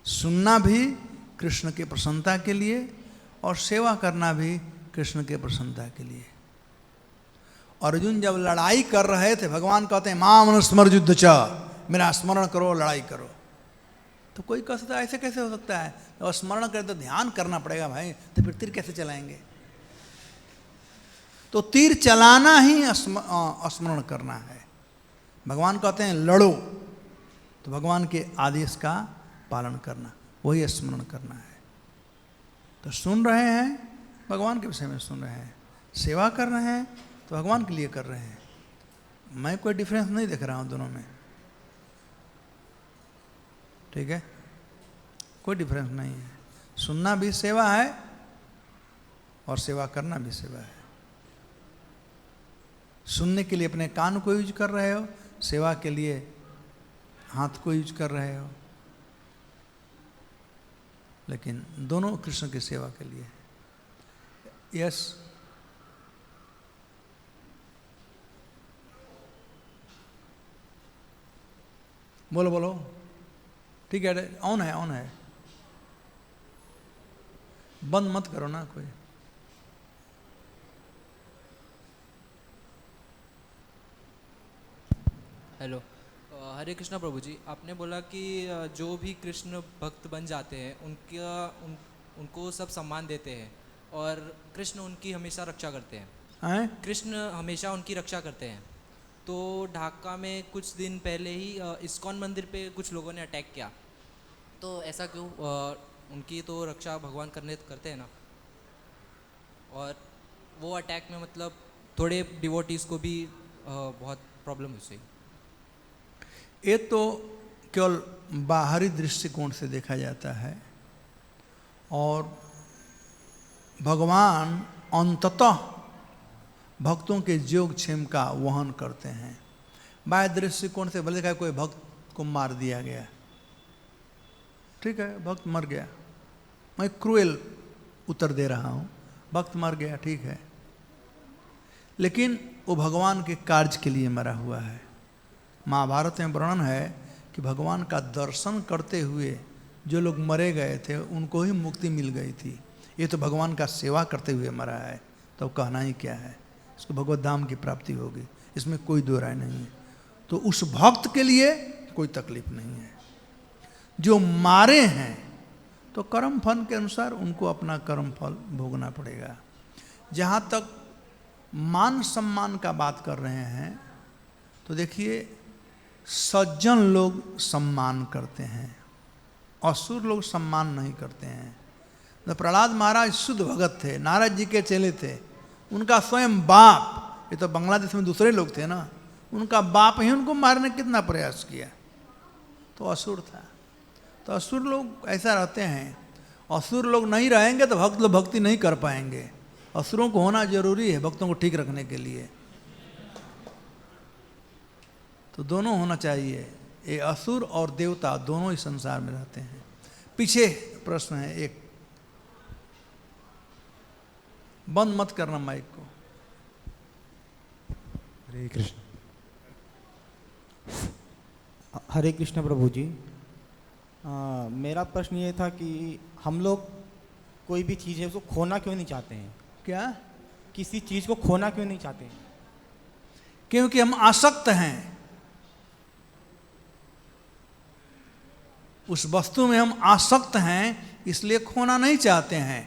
Speaker 1: सुनना भी कृष्ण के प्रसन्नता के लिए और सेवा करना भी कृष्ण के प्रसन्नता के लिए। अर्जुन जब लड़ाई कर रहे थे, भगवान कहते हैं मां मनुस्मर युद्ध च, मेरा स्मरण करो, लड़ाई करो। तो कोई कह सकता है ऐसे कैसे हो सकता है? तो स्मरण करें तो ध्यान करना पड़ेगा भाई, तो फिर तीर कैसे चलाएंगे? तो तीर चलाना ही स्मरण करना है। भगवान कहते हैं लड़ो, तो भगवान के आदेश का पालन करना, वही स्मरण करना है। तो सुन रहे हैं भगवान के विषय में सुन रहे हैं, सेवा कर रहे हैं तो भगवान के लिए कर रहे हैं। मैं कोई डिफरेंस नहीं देख रहा हूँ दोनों में, ठीक है, कोई डिफरेंस नहीं है। सुनना भी सेवा है और सेवा करना भी सेवा है। सुनने के लिए अपने कान को यूज कर रहे हो, सेवा के लिए हाथ को यूज कर रहे हो, लेकिन दोनों कृष्ण की सेवा के लिए। यस, बोलो बोलो, ठीक है, ऑन है, ऑन है, बंद मत करो ना कोई।
Speaker 5: हेलो, हरे कृष्णा प्रभु जी। आपने बोला कि जो भी कृष्ण भक्त बन जाते हैं उनको सब सम्मान देते हैं और कृष्ण उनकी हमेशा रक्षा करते हैं। कृष्ण हमेशा उनकी रक्षा करते हैं। तो ढाका में कुछ दिन पहले ही इस्कॉन मंदिर पे कुछ लोगों ने अटैक किया, तो ऐसा क्यों? उनकी तो रक्षा भगवान करते हैं ना। और वो अटैक में मतलब थोड़े डिवोटीज को भी बहुत प्रॉब्लम हुई।
Speaker 1: ये तो केवल बाहरी दृष्टिकोण से देखा जाता है, और भगवान अंततः भक्तों के योगक्षेम का वहन करते हैं। बाह्य दृष्टिकोण से भले देखा कोई भक्त को मार दिया गया, ठीक है, भक्त मर गया, मैं क्रूएल उत्तर दे रहा हूँ, भक्त मर गया, ठीक है, लेकिन वो भगवान के कार्य के लिए मरा हुआ है। महाभारत में वर्णन है कि भगवान का दर्शन करते हुए जो लोग मरे गए थे उनको ही मुक्ति मिल गई थी। ये तो भगवान का सेवा करते हुए मरा है, तो कहना ही क्या है, इसको भगवत धाम की प्राप्ति होगी, इसमें कोई दो राय नहीं है। तो उस भक्त के लिए कोई तकलीफ नहीं है। जो मारे हैं तो कर्म फल के अनुसार उनको अपना कर्म फल भोगना पड़ेगा। जहाँ तक मान सम्मान का बात कर रहे हैं, तो देखिए सज्जन लोग सम्मान करते हैं, असुर लोग सम्मान नहीं करते हैं। तो प्रहलाद महाराज शुद्ध भगत थे, नारद जी के चेले थे, उनका स्वयं बाप, ये तो बांग्लादेश में दूसरे लोग थे ना, उनका बाप ही उनको मारने का कितना प्रयास किया, तो असुर था। तो असुर लोग ऐसा रहते हैं, असुर लोग नहीं रहेंगे तो भक्त लोग भक्ति नहीं कर पाएंगे। असुरों को होना जरूरी है भक्तों को ठीक रखने के लिए, तो दोनों होना चाहिए। ये असुर और देवता दोनों ही संसार में रहते हैं। पीछे प्रश्न है एक, बंद मत करना माइक को।
Speaker 3: हरे कृष्ण।
Speaker 6: हरे कृष्ण प्रभु जी। मेरा प्रश्न ये था कि हम लोग कोई भी चीज़ है उसको खोना क्यों नहीं चाहते हैं?
Speaker 1: क्या?
Speaker 6: किसी चीज़ को खोना क्यों नहीं चाहते हैं?
Speaker 1: क्योंकि हम आसक्त हैं, उस वस्तु में हम आसक्त हैं, इसलिए खोना नहीं चाहते हैं।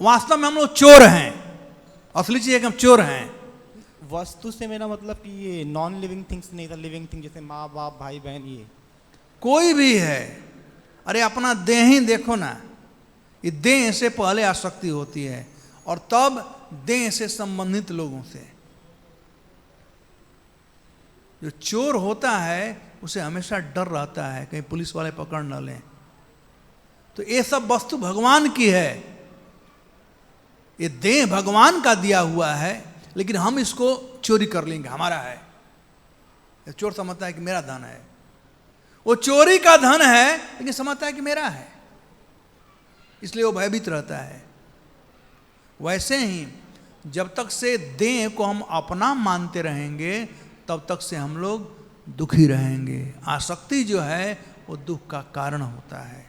Speaker 1: वास्तव में हम लोग चोर हैं, असली चीज है कि हम चोर हैं।
Speaker 6: वस्तु से मेरा मतलब कि ये नॉन लिविंग थिंग्स नहीं था, लिविंग थिंग जैसे माँ बाप भाई बहन, ये
Speaker 1: कोई भी है। अरे अपना देह ही देखो ना, ये देह से पहले आसक्ति होती है और तब देह से संबंधित लोगों से। जो चोर होता है उसे हमेशा डर रहता है कहीं पुलिस वाले पकड़ न लें। तो ये सब वस्तु भगवान की है, ये देह भगवान का दिया हुआ है, लेकिन हम इसको चोरी कर लेंगे, हमारा है। ये चोर समझता है कि मेरा धन है, वो चोरी का धन है लेकिन समझता है कि मेरा है, इसलिए वो भयभीत रहता है। वैसे ही जब तक से देह को हम अपना मानते रहेंगे तब तक से हम लोग दुखी रहेंगे। आसक्ति जो है वो दुख का कारण होता है,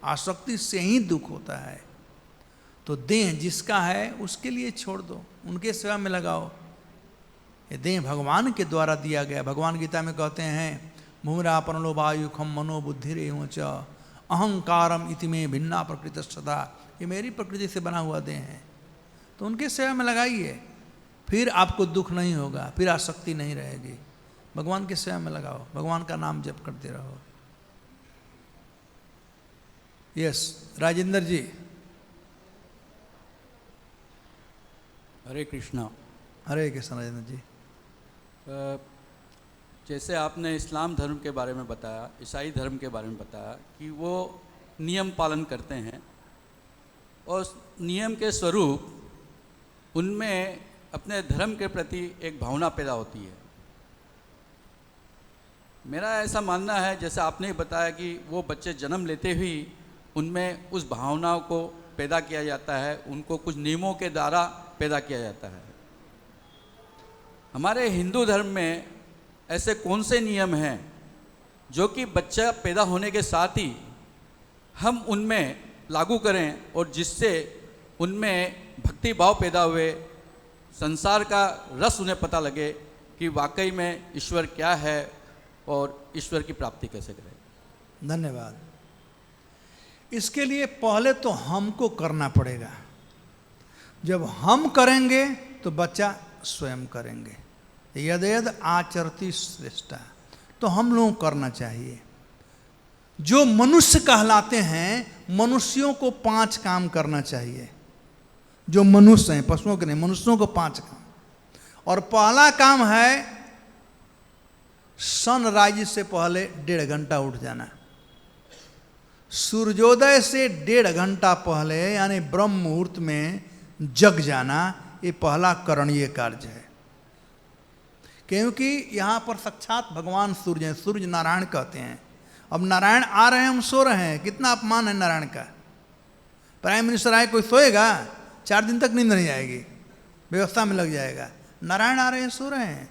Speaker 1: आसक्ति से ही दुख होता है। तो देह जिसका है उसके लिए छोड़ दो, उनके सेवा में लगाओ। ये देह भगवान के द्वारा दिया गया। भगवान गीता में कहते हैं भूमिरा परलो वायुखम मनो बुद्धि रेव च अहंकारम इति में भिन्ना प्रकृति सदा। ये मेरी प्रकृति से बना हुआ देह है, तो उनके सेवा में लगाइए, फिर आपको दुख नहीं होगा, फिर आसक्ति नहीं रहेगी। भगवान के सेवा में लगाओ, भगवान का नाम जप करते रहो। यस राजेंद्र जी।
Speaker 7: हरे कृष्णा।
Speaker 1: हरे कृष्ण राजेंद्र जी।
Speaker 7: जैसे आपने इस्लाम धर्म के बारे में बताया, ईसाई धर्म के बारे में बताया कि वो नियम पालन करते हैं और नियम के स्वरूप उनमें अपने धर्म के प्रति एक भावना पैदा होती है। मेरा ऐसा मानना है, जैसे आपने बताया कि वो बच्चे जन्म लेते ही उनमें उस भावनाओं को पैदा किया जाता है, उनको कुछ नियमों के द्वारा पैदा किया जाता है। हमारे हिंदू धर्म में ऐसे कौन से नियम हैं जो कि बच्चा पैदा होने के साथ ही हम उनमें लागू करें और जिससे उनमें भक्ति भाव पैदा हुए, संसार का रस उन्हें पता लगे कि वाकई में ईश्वर क्या है और ईश्वर की प्राप्ति कैसे करें।
Speaker 1: धन्यवाद। इसके लिए पहले तो हमको करना पड़ेगा। जब हम करेंगे तो बच्चा स्वयं करेंगे। यद यद आचरति श्रेष्ठा, तो हम लोगों को करना चाहिए। जो मनुष्य कहलाते हैं, मनुष्यों को 5 काम करना चाहिए। जो मनुष्य हैं, पशुओं के नहीं, मनुष्यों को 5 काम। और पहला काम है सनराइज से पहले 1.5 घंटा उठ जाना। सूर्योदय से 1.5 घंटा पहले यानी ब्रह्म मुहूर्त में जग जाना, ये पहला करणीय कार्य है। क्योंकि यहाँ पर साक्षात भगवान सूर्य हैं, सूर्य नारायण कहते हैं। अब नारायण आ रहे हैं, हम सो रहे हैं, कितना अपमान है नारायण का। प्राइम मिनिस्टर आए, कोई सोएगा? 4 दिन तक नींद नहीं आएगी, व्यवस्था में लग जाएगा। नारायण आ रहे हैं, सो रहे हैं।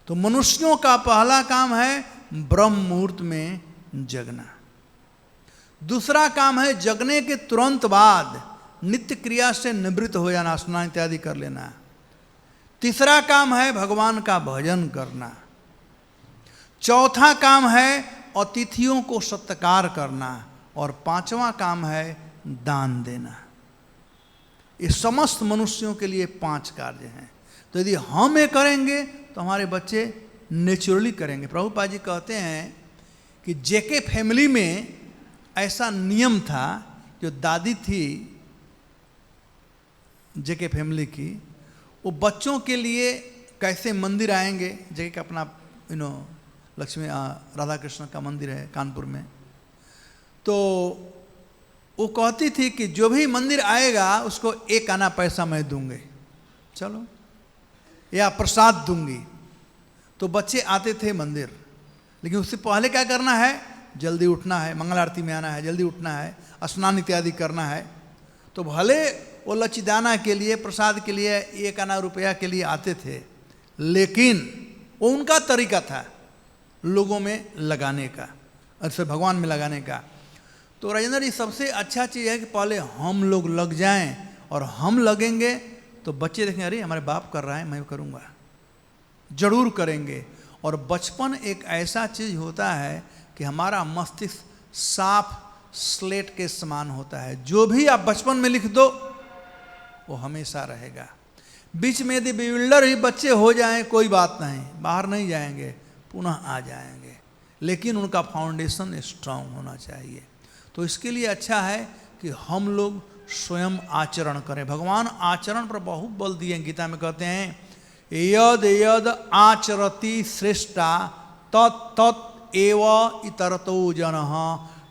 Speaker 1: तो मनुष्यों का पहला काम है ब्रह्म मुहूर्त में जगना। दूसरा काम है जगने के तुरंत बाद नित्य क्रिया से निवृत्त हो जाना, स्नान इत्यादि कर लेना। तीसरा काम है भगवान का भजन करना। चौथा काम है अतिथियों को सत्कार करना। और 5वां काम है दान देना। ये समस्त मनुष्यों के लिए 5 कार्य हैं। तो यदि हम ये करेंगे तो हमारे बच्चे नेचुरली करेंगे। प्रभुपाद जी कहते हैं कि जेके फैमिली में ऐसा नियम था, जो दादी थी जेके फैमिली की, वो बच्चों के लिए कैसे मंदिर आएंगे, जगह का अपना लक्ष्मी राधा कृष्ण का मंदिर है कानपुर में, तो वो कहती थी कि जो भी मंदिर आएगा उसको 1 आना पैसा मैं दूंगी, चलो, या प्रसाद दूंगी। तो बच्चे आते थे मंदिर, लेकिन उससे पहले क्या करना है, जल्दी उठना है, मंगल आरती में आना है, जल्दी उठना है, स्नान इत्यादि करना है। तो भले वो लचीदाना के लिए, प्रसाद के लिए 1 आना रुपया के लिए आते थे, लेकिन वो उनका तरीका था लोगों में लगाने का, अर्थात भगवान में लगाने का। तो राजेंद्र जी, सबसे अच्छा चीज़ है कि पहले हम लोग लग जाएं, और हम लगेंगे तो बच्चे देखेंगे, अरे हमारे बाप कर रहा है, मैं करूँगा, जरूर करेंगे। और बचपन एक ऐसा चीज़ होता है कि हमारा मस्तिष्क साफ स्लेट के समान होता है, जो भी आप बचपन में लिख दो वो हमेशा रहेगा। बीच में यदि बिल्डर ही बच्चे हो जाएं कोई बात नहीं, बाहर नहीं जाएंगे, पुनः आ जाएंगे, लेकिन उनका फाउंडेशन स्ट्रांग होना चाहिए। तो इसके लिए अच्छा है कि हम लोग स्वयं आचरण करें। भगवान आचरण पर बहुत बल दिए, गीता में कहते हैं यद यद आचरति श्रेष्ठा तत् तत् एव इतरतो जनः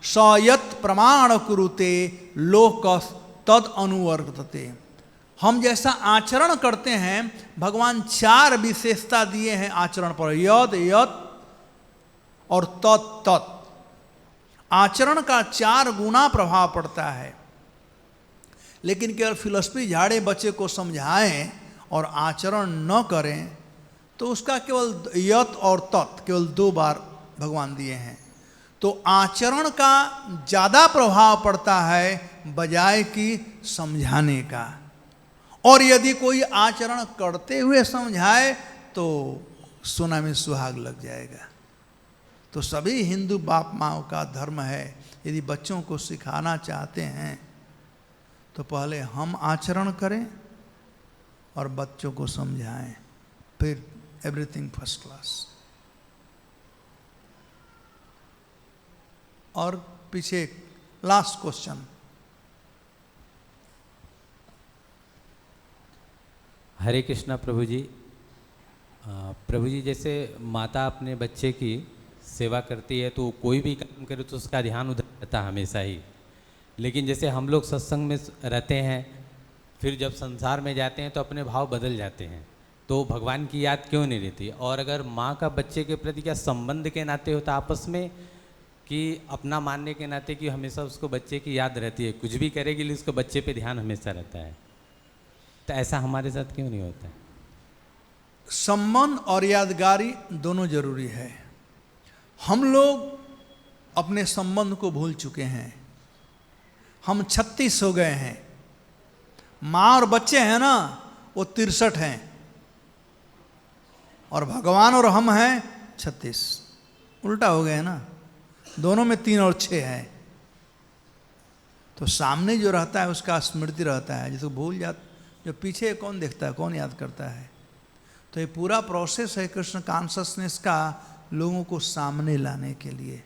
Speaker 1: स यत् प्रमाण कुरुते लोकस तद अनुवर्तते। हम जैसा आचरण करते हैं, भगवान 4 विशेषता दिए हैं आचरण पर, यद यद और तत् तत्। आचरण का 4 गुना प्रभाव पड़ता है, लेकिन केवल फिलॉसफी झाड़े बच्चे को समझाएं और आचरण न करें तो उसका केवल यत और तत् केवल 2 बार भगवान दिए हैं। तो आचरण का ज़्यादा प्रभाव पड़ता है बजाय कि समझाने का। और यदि कोई आचरण करते हुए समझाए तो सोना में सुहाग लग जाएगा। तो सभी हिंदू बाप माओ का धर्म है, यदि बच्चों को सिखाना चाहते हैं तो पहले हम आचरण करें और बच्चों को समझाएं, फिर एवरीथिंग फर्स्ट क्लास। और पीछे लास्ट क्वेश्चन।
Speaker 8: हरे कृष्णा प्रभु जी। प्रभु जी, जैसे माता अपने बच्चे की सेवा करती है तो कोई भी काम करे तो उसका ध्यान उधर रहता है हमेशा ही, लेकिन जैसे हम लोग सत्संग में रहते हैं, फिर जब संसार में जाते हैं तो अपने भाव बदल जाते हैं, तो भगवान की याद क्यों नहीं रहती? और अगर माँ का बच्चे के प्रति क्या संबंध के नाते होता आपस में, कि अपना मानने के नाते कि हमेशा उसको बच्चे की याद रहती है, कुछ भी करेगी लेकिन उसको बच्चे पे ध्यान हमेशा रहता है, तो ऐसा हमारे साथ क्यों नहीं होता है?
Speaker 1: संबंध और यादगारी दोनों जरूरी है। हम लोग अपने संबंध को भूल चुके हैं, हम 36 हो गए हैं। माँ और बच्चे हैं ना, वो 63 हैं, और भगवान और हम हैं 36। उल्टा हो गए ना, दोनों में 3 और 6 है। तो सामने जो रहता है उसका स्मृति रहता है, जिसको भूल जाता, जो पीछे कौन देखता है, कौन याद करता है। तो ये पूरा प्रोसेस है कृष्ण कॉन्शसनेस का, लोगों को सामने लाने के लिए,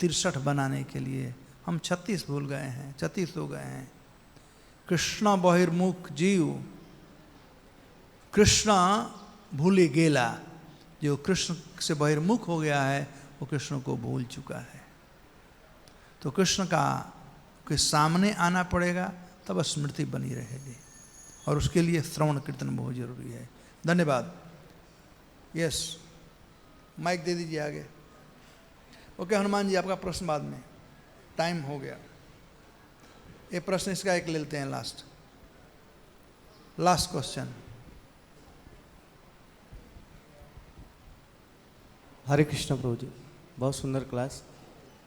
Speaker 1: 63 बनाने के लिए। हम 36 भूल गए हैं, 36 हो गए हैं। कृष्ण बहिर्मुख जीव, कृष्ण भूली गेला। जो कृष्ण से बहिर्मुख हो गया है वो कृष्ण को भूल चुका है। तो कृष्ण का के सामने आना पड़ेगा, तब स्मृति बनी रहेगी, और उसके लिए श्रवण कीर्तन बहुत जरूरी है। धन्यवाद। यस, माइक दे दीजिए आगे। ओके हनुमान जी, आपका प्रश्न बाद में, टाइम हो गया। ये प्रश्न इसका एक ले लेते हैं, लास्ट क्वेश्चन।
Speaker 9: हरे कृष्ण प्रभु जी, बहुत सुंदर क्लास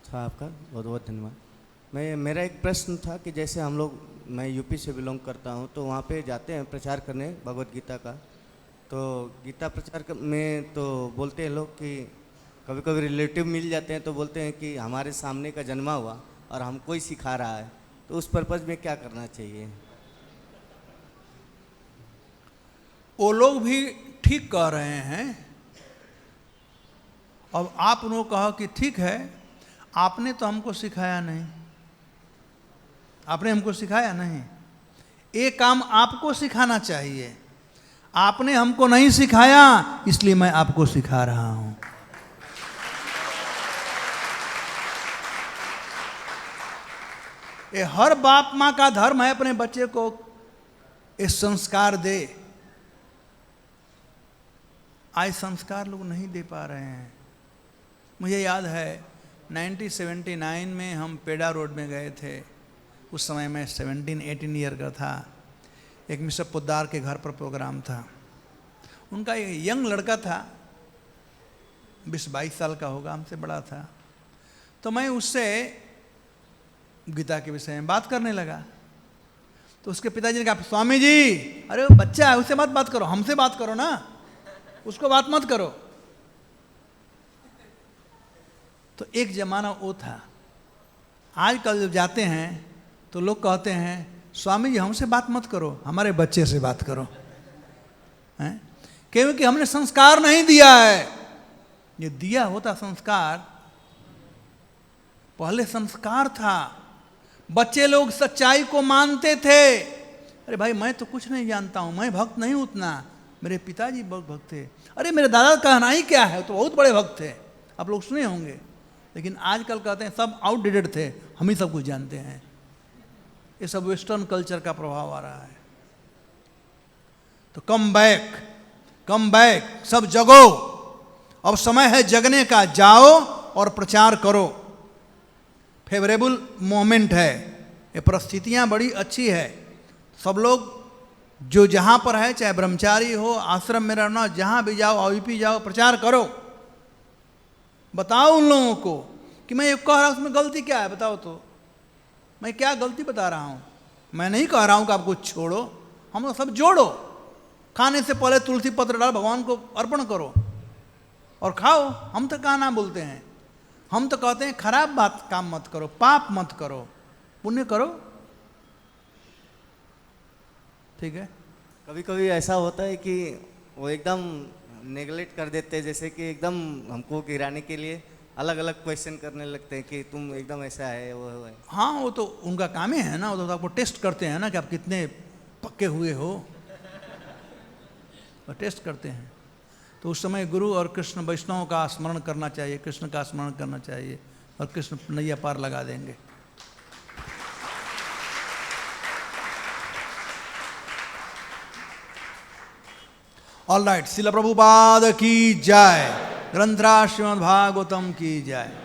Speaker 9: था आपका, बहुत बहुत धन्यवाद। मेरा एक प्रश्न था कि जैसे हम लोग, मैं यूपी से बिलोंग करता हूँ, तो वहाँ पे जाते हैं प्रचार करने भगवत गीता का, तो गीता प्रचार में तो बोलते हैं लोग कि कभी कभी रिलेटिव मिल जाते हैं तो बोलते हैं कि हमारे सामने का जन्मा हुआ और हमको ही सिखा रहा है, तो उस पर्पज़ में क्या करना चाहिए?
Speaker 1: वो लोग भी ठीक कह रहे हैं। अब आप उन्होंने कहा कि ठीक है, आपने तो हमको सिखाया नहीं, आपने हमको सिखाया नहीं, ये काम आपको सिखाना चाहिए। आपने हमको नहीं सिखाया, इसलिए मैं आपको सिखा रहा हूं। ये हर बाप मां का धर्म है अपने बच्चे को ये संस्कार दे। आज संस्कार लोग नहीं दे पा रहे हैं। मुझे याद है 1979 में हम पेड़ा रोड में गए थे। उस समय मैं 17-18 ईयर का था। एक मिस्टर पोद्दार के घर पर प्रोग्राम था। उनका एक यंग लड़का था, 20-22 साल का होगा, हमसे बड़ा था। तो मैं उससे गीता के विषय में बात करने लगा। तो उसके पिताजी ने कहा, स्वामी जी, अरे वो बच्चा है, उससे मत बात करो, हमसे बात करो ना, उसको बात मत करो। तो एक जमाना वो था। आजकल जब जाते हैं तो लोग कहते हैं, स्वामी जी हमसे बात मत करो, हमारे बच्चे से बात करो, हैं? क्योंकि हमने संस्कार नहीं दिया है। ये दिया होता संस्कार, पहले संस्कार था। बच्चे लोग सच्चाई को मानते थे। अरे भाई मैं तो कुछ नहीं जानता हूं, मैं भक्त नहीं उतना, मेरे पिताजी बहुत भक्त थे। अरे मेरे दादा का कहना ही क्या है, तो बहुत बड़े भक्त थे, आप लोग सुने होंगे। लेकिन आजकल कहते हैं सब आउटडेटेड थे, हम ही सब कुछ जानते हैं। ये सब वेस्टर्न कल्चर का प्रभाव आ रहा है। तो कम बैक, सब जगो, अब समय है जगने का, जाओ और प्रचार करो। फेवरेबल मोमेंट है, ये परिस्थितियां बड़ी अच्छी है। सब लोग जो जहां पर है, चाहे ब्रह्मचारी हो, आश्रम में रहना, जहां भी जाओ, आईपी जाओ, प्रचार करो। बताओ उन लोगों को कि मैं ये कह रहा हूं, उसमें गलती क्या है, बताओ तो मैं क्या गलती बता रहा हूं। मैं नहीं कह रहा हूं कि आप कुछ छोड़ो, हम लोग सब जोड़ो। खाने से पहले तुलसी पत्र डाल भगवान को अर्पण करो और खाओ। हम तो कहाँ ना बोलते हैं, हम तो कहते हैं खराब बात काम मत करो, पाप मत करो, पुण्य करो। ठीक है।
Speaker 9: कभी कभी ऐसा होता है कि वो एकदम नेगलेक्ट कर देते हैं, जैसे कि एकदम हमको गिराने के लिए अलग अलग क्वेश्चन करने लगते हैं कि तुम एकदम ऐसा है, वो है।
Speaker 1: हाँ, वो तो उनका काम ही है ना, वो तो आपको टेस्ट करते हैं ना कि आप कितने पक्के हुए हो, वो टेस्ट करते हैं। तो उस समय गुरु और कृष्ण वैष्णव का स्मरण करना चाहिए, कृष्ण का स्मरण करना चाहिए, और कृष्ण नैया पार लगा देंगे। ऑल राइट, श्रील प्रभुपाद की जय, ग्रंथराज श्रीमद् भागवतम की जय।